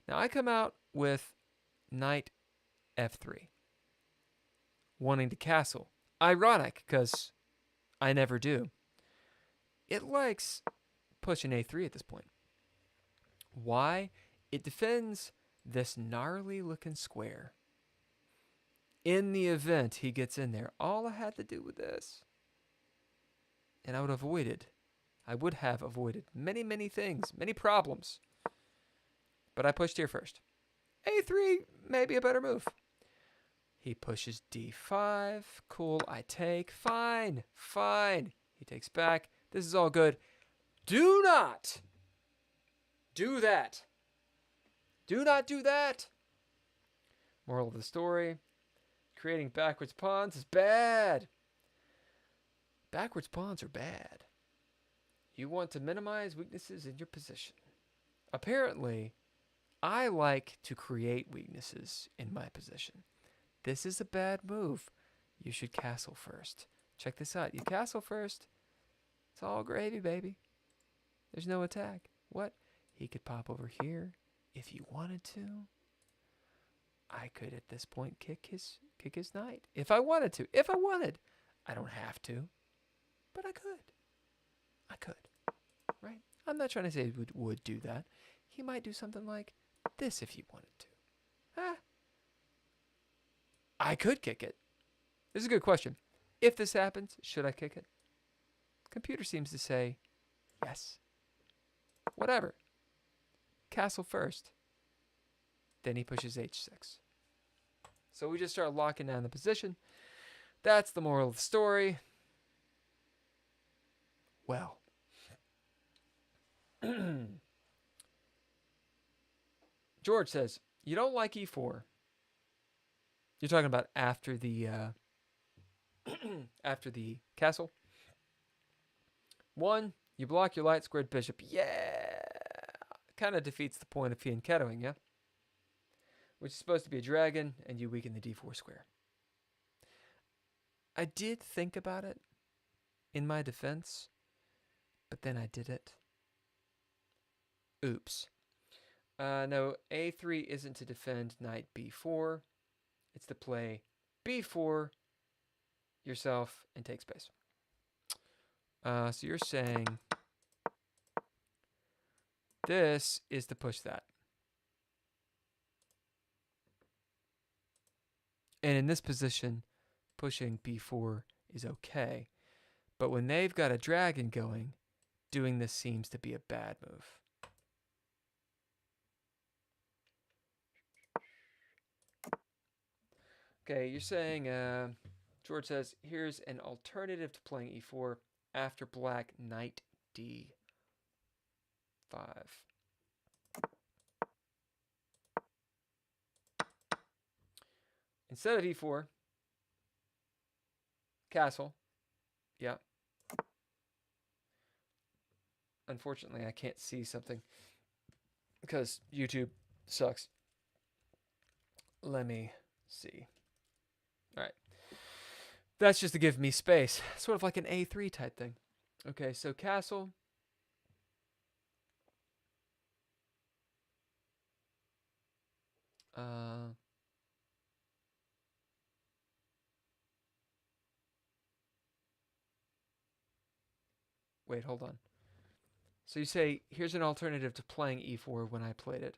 Now, I come out with knight F3, wanting to castle. Ironic, because I never do. It likes pushing A3 at this point. Why? It defends this gnarly-looking square. In the event he gets in there, all I had to do with this, and I would have avoided many, many things, many problems. But I pushed here first. A3 may be a better move. He pushes D5. Cool, I take. Fine, fine. He takes back. This is all good. Do not do that. Do not do that. Moral of the story. Creating backwards pawns is bad. Backwards pawns are bad. You want to minimize weaknesses in your position. Apparently, I like to create weaknesses in my position. This is a bad move. You should castle first. Check this out. You castle first. It's all gravy, baby. There's no attack. What? He could pop over here if he wanted to. I could, at this point, kick his knight. If I wanted to. If I wanted. I don't have to. But I could. I could. Right? I'm not trying to say he would do that. He might do something like this if he wanted to. I could kick it. This is a good question. If this happens, should I kick it? Computer seems to say yes. Whatever. Castle first. Then he pushes H6. So we just start locking down the position. That's the moral of the story. Well. George says, you don't like E4. You're talking about after the after the castle. 1, you block your light squared bishop. Yeah. Kind of defeats the point of fianchettoing, yeah? Which is supposed to be a dragon, and you weaken the D4 square. I did think about it in my defense, but then I did it. Oops. No, A3 isn't to defend knight B4. It's to play B4 yourself and take space. So you're saying this is to push that. And in this position, pushing B4 is okay. But when they've got a dragon going, doing this seems to be a bad move. Okay, you're saying, George says, here's an alternative to playing E4 after black knight D5. Instead of E4, castle. Yeah. Unfortunately, I can't see something because YouTube sucks. Let me see. All right. That's just to give me space. Sort of like an A3 type thing. Okay, so castle. Uh, wait, hold on. So you say, here's an alternative to playing e4 when I played it.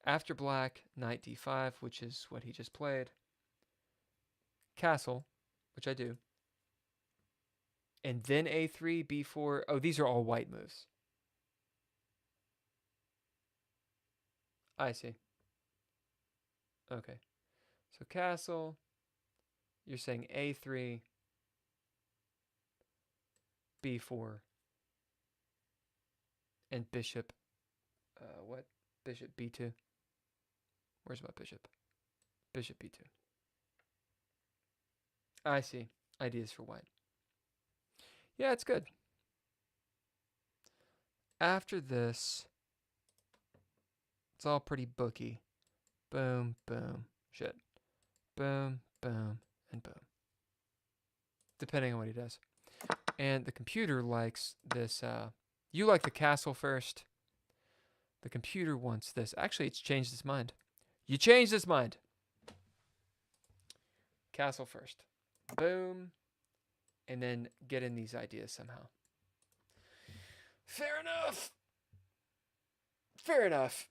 After black, knight d5, which is what he just played. Castle, which I do. And then a3, b4. Oh, these are all white moves. I see. Okay. So castle, you're saying a3, b4, and bishop. What? Bishop b2. Where's my bishop? Bishop b2. I see. Ideas for white. Yeah, it's good. After this, it's all pretty booky. Boom, boom, shit. Boom, boom, and boom. Depending on what he does. And the computer likes this. You like the castle first. The computer wants this. Actually, it's changed its mind. You changed its mind. Castle first. Boom. And then get in these ideas somehow. Fair enough. Fair enough.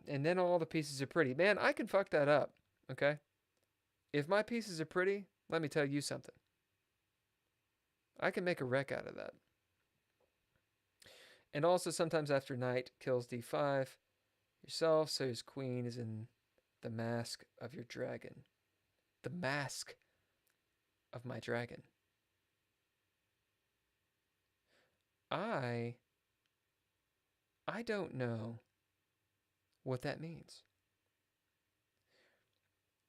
And then all the pieces are pretty. Man, I can fuck that up. Okay? If my pieces are pretty, let me tell you something. I can make a wreck out of that. And also sometimes after knight kills d5 yourself, so his queen is in the mask of your dragon. The mask of my dragon. I don't know what that means.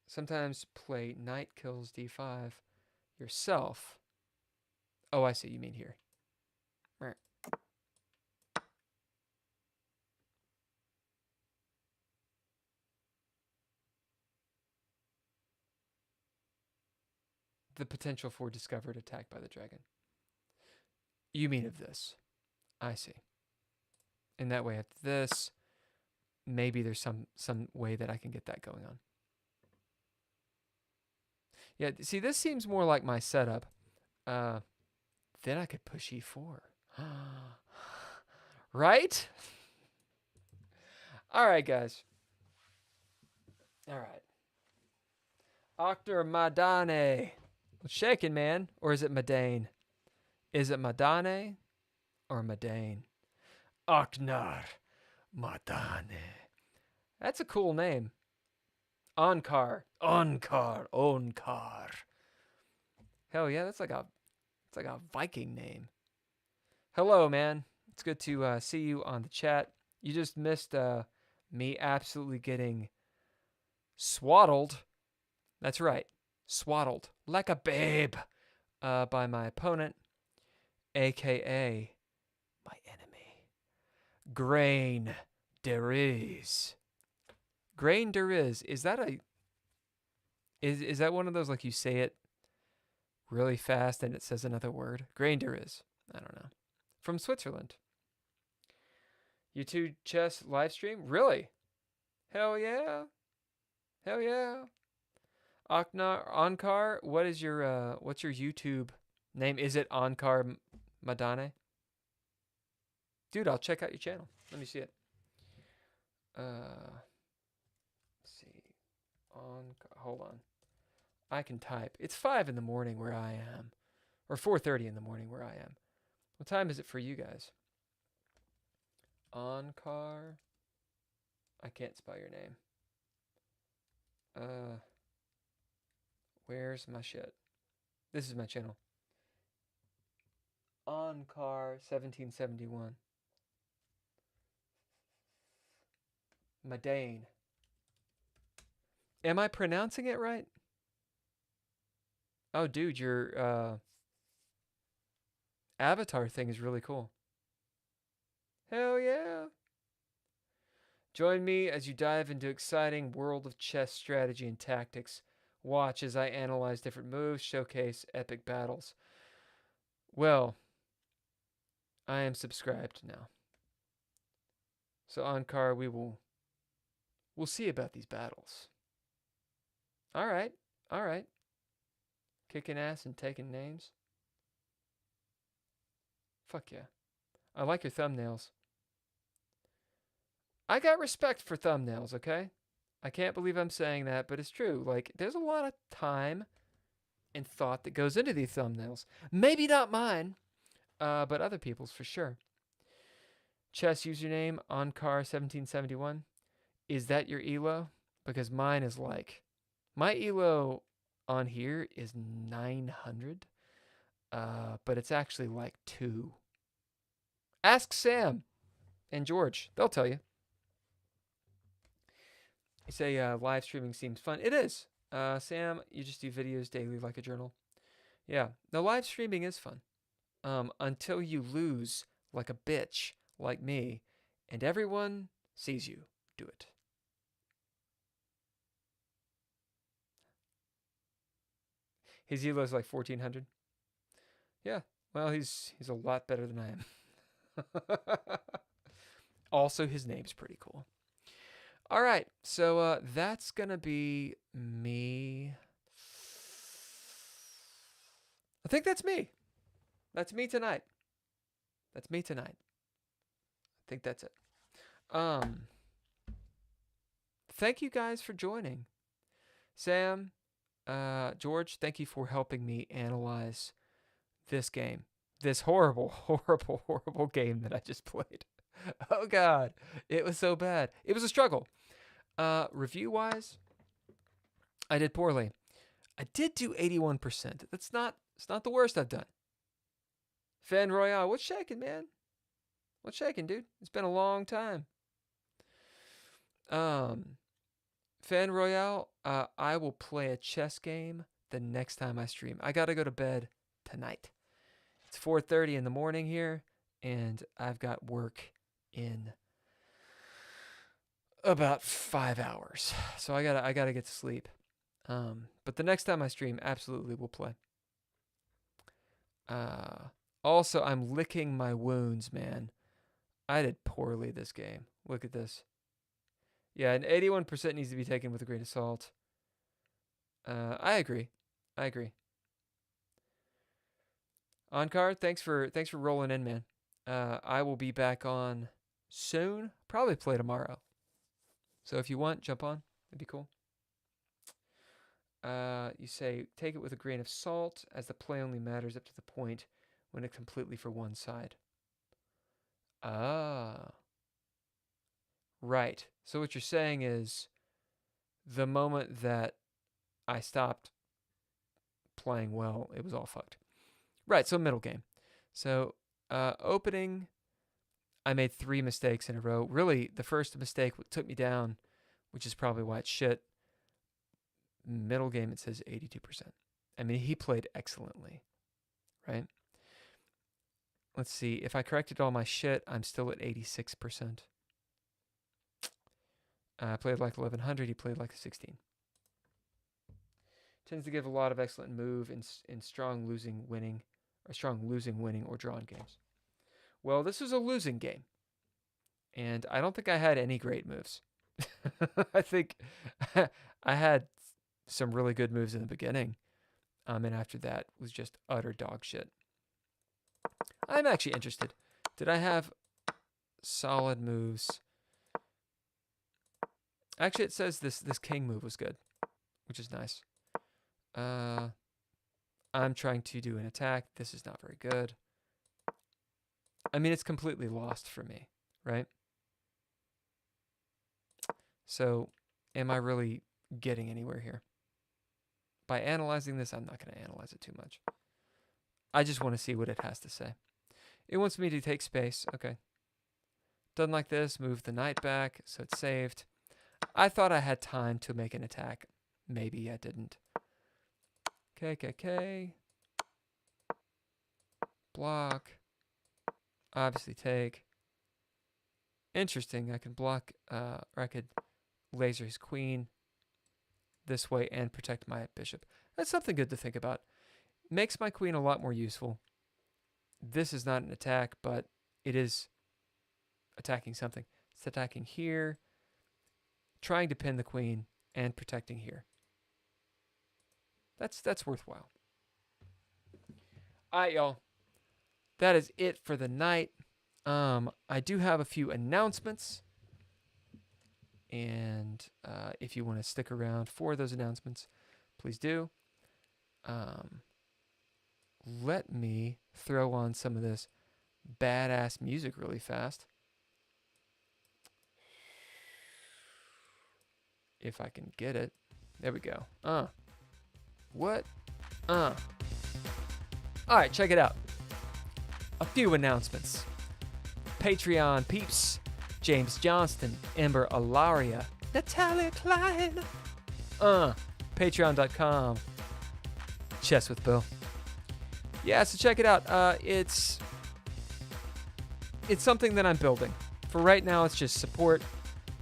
Sometimes play knight kills d5 yourself. Oh, I see. You mean here. The potential for discovered attack by the dragon. You mean of this. I see. In that way, after this, maybe there's some way that I can get that going on. Yeah, see, this seems more like my setup. Then I could push e4. Right? All right, guys. All right. Octor Madane. Shaking, man. Or is it Madane? Is it Madane or Madane? Oknar Madane. That's a cool name. Onkar. Onkar. Onkar. Hell yeah, that's like a Viking name. Hello, man. It's good to see you on the chat. You just missed me absolutely getting swaddled. That's right. Swaddled. Like a babe. By my opponent. A.K.A. my enemy. Grain Deriz. Grain Deriz. Is that a... Is that one of those, like, you say it really fast and it says another word? Grain Deriz. I don't know. From Switzerland. YouTube chess live stream? Really? Hell yeah. Hell yeah. Onkar, what is your what's your YouTube name? Is it Onkar Madane? Dude, I'll check out your channel. Let me see it. Let's see. Hold on. I can type. It's 5 in the morning where I am. Or 4:30 in the morning where I am. What time is it for you guys? Onkar. I can't spell your name. Where's my shit? This is my channel. Onkar 1771. Madane. Am I pronouncing it right? Oh, dude, your avatar thing is really cool. Hell yeah. Join me as you dive into exciting world of chess strategy and tactics. Watch as I analyze different moves, showcase epic battles. Well, I am subscribed now. So Ankar, we will We'll see about these battles. All right. All right. Kicking ass and taking names. Fuck yeah. I like your thumbnails. I got respect for thumbnails, okay? I can't believe I'm saying that, but it's true. Like, there's a lot of time and thought that goes into these thumbnails. Maybe not mine, but other people's for sure. Chess username Onkar1771. Is that your elo? Because mine is like, my elo on here is 900, but it's actually like 2. Ask Sam and George. They'll tell you. You say live streaming seems fun. It is. Sam, you just do videos daily like a journal. Yeah, the live streaming is fun. Until you lose like a bitch like me and everyone sees you do it. His elo is like 1400. Yeah, well, he's a lot better than I am. Also, his name's pretty cool. All right, so that's gonna be me. I think that's me. That's me tonight. That's me tonight. I think that's it. Thank you guys for joining. Sam, George, thank you for helping me analyze this game. This horrible, horrible, horrible game that I just played. Oh God, it was so bad. It was a struggle. Review-wise, I did poorly. I did do 81%. It's not the worst I've done. Fan Royale, what's shaking, man? What's shaking, dude? It's been a long time. Fan Royale, I will play a chess game the next time I stream. I gotta go to bed tonight. It's 4:30 in the morning here, and I've got work in about 5 hours. So I gotta get to sleep. But the next time I stream, absolutely we'll play. Also, I'm licking my wounds, man. I did poorly this game. Look at this. Yeah, an 81% needs to be taken with a grain of salt. I agree. Onkar, thanks for rolling in, man. I will be back on soon. Probably play tomorrow. So if you want, jump on. It'd be cool. You say, take it with a grain of salt, as the play only matters up to the point when it's completely for one side. Ah. Right. So what you're saying is, the moment that I stopped playing well, it was all fucked. Right, so middle game. So, opening, I made 3 mistakes in a row. Really, the first mistake took me down, which is probably why it's shit. Middle game, it says 82%. I mean, he played excellently, right? Let's see. If I corrected all my shit, I'm still at 86%. I played like 1100. He played like 16. Tends to give a lot of excellent move in strong losing winning or drawn games. Well, this was a losing game, and I don't think I had any great moves. I think I had some really good moves in the beginning, and after that was just utter dog shit. I'm actually interested. Did I have solid moves? Actually, it says this king move was good, which is nice. I'm trying to do an attack. This is not very good. I mean, it's completely lost for me, right? So, am I really getting anywhere here? By analyzing this, I'm not going to analyze it too much. I just want to see what it has to say. It wants me to take space. Okay. Done like this, move the knight back, so it's saved. I thought I had time to make an attack. Maybe I didn't. KKK. Block. Obviously take. Interesting. I can block, or I could laser his queen this way and protect my bishop. That's something good to think about. Makes my queen a lot more useful. This is not an attack, but it is attacking something. It's attacking here. trying to pin the queen and protecting here. That's worthwhile. All right, y'all. That is it for the night. I do have a few announcements. And if you want to stick around for those announcements, please do. Let me throw on some of this badass music really fast. If I can get it. There we go. What? All right, check it out. A few announcements. Patreon peeps. James Johnston, Ember Ellaria, Natalia Cline. Patreon.com. Chess with Bill. Yeah, so check it out. It's something that I'm building. For right now, it's just support.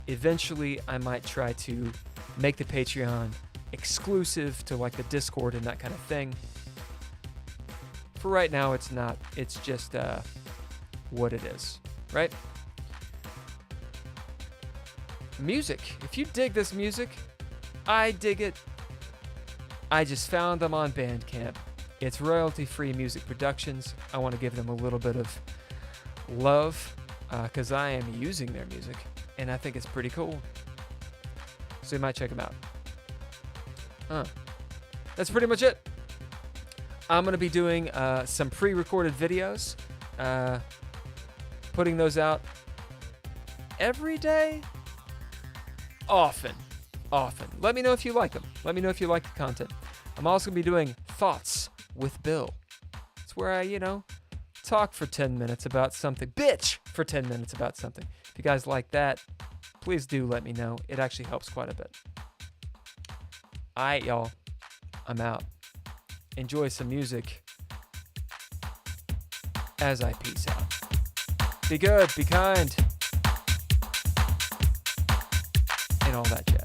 Eventually, I might try to make the Patreon exclusive to like the Discord and that kind of thing. For right now, it's not. It's just what it is, right? Music. If you dig this music, I dig it. I just found them on Bandcamp. It's royalty-free music productions. I want to give them a little bit of love because I am using their music, and I think it's pretty cool. So you might check them out. That's pretty much it. I'm going to be doing some pre-recorded videos, putting those out every day. Often. Let me know if you like them. Let me know if you like the content. I'm also going to be doing Thoughts with Bill. It's where I, talk for 10 minutes about something. Bitch for 10 minutes about something. If you guys like that, please do let me know. It actually helps quite a bit. All right, y'all. I'm out. Enjoy some music as I peace out. Be good, be kind, and all that jazz.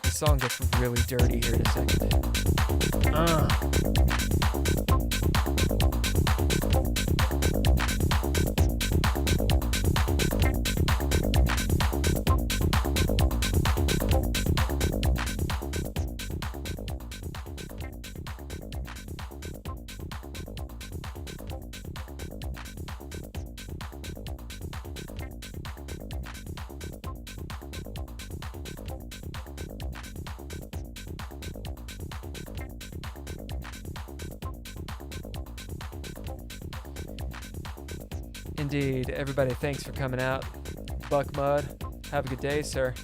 The song gets really dirty here in a second. Indeed. Everybody, thanks for coming out. Buck Mud, have a good day, sir.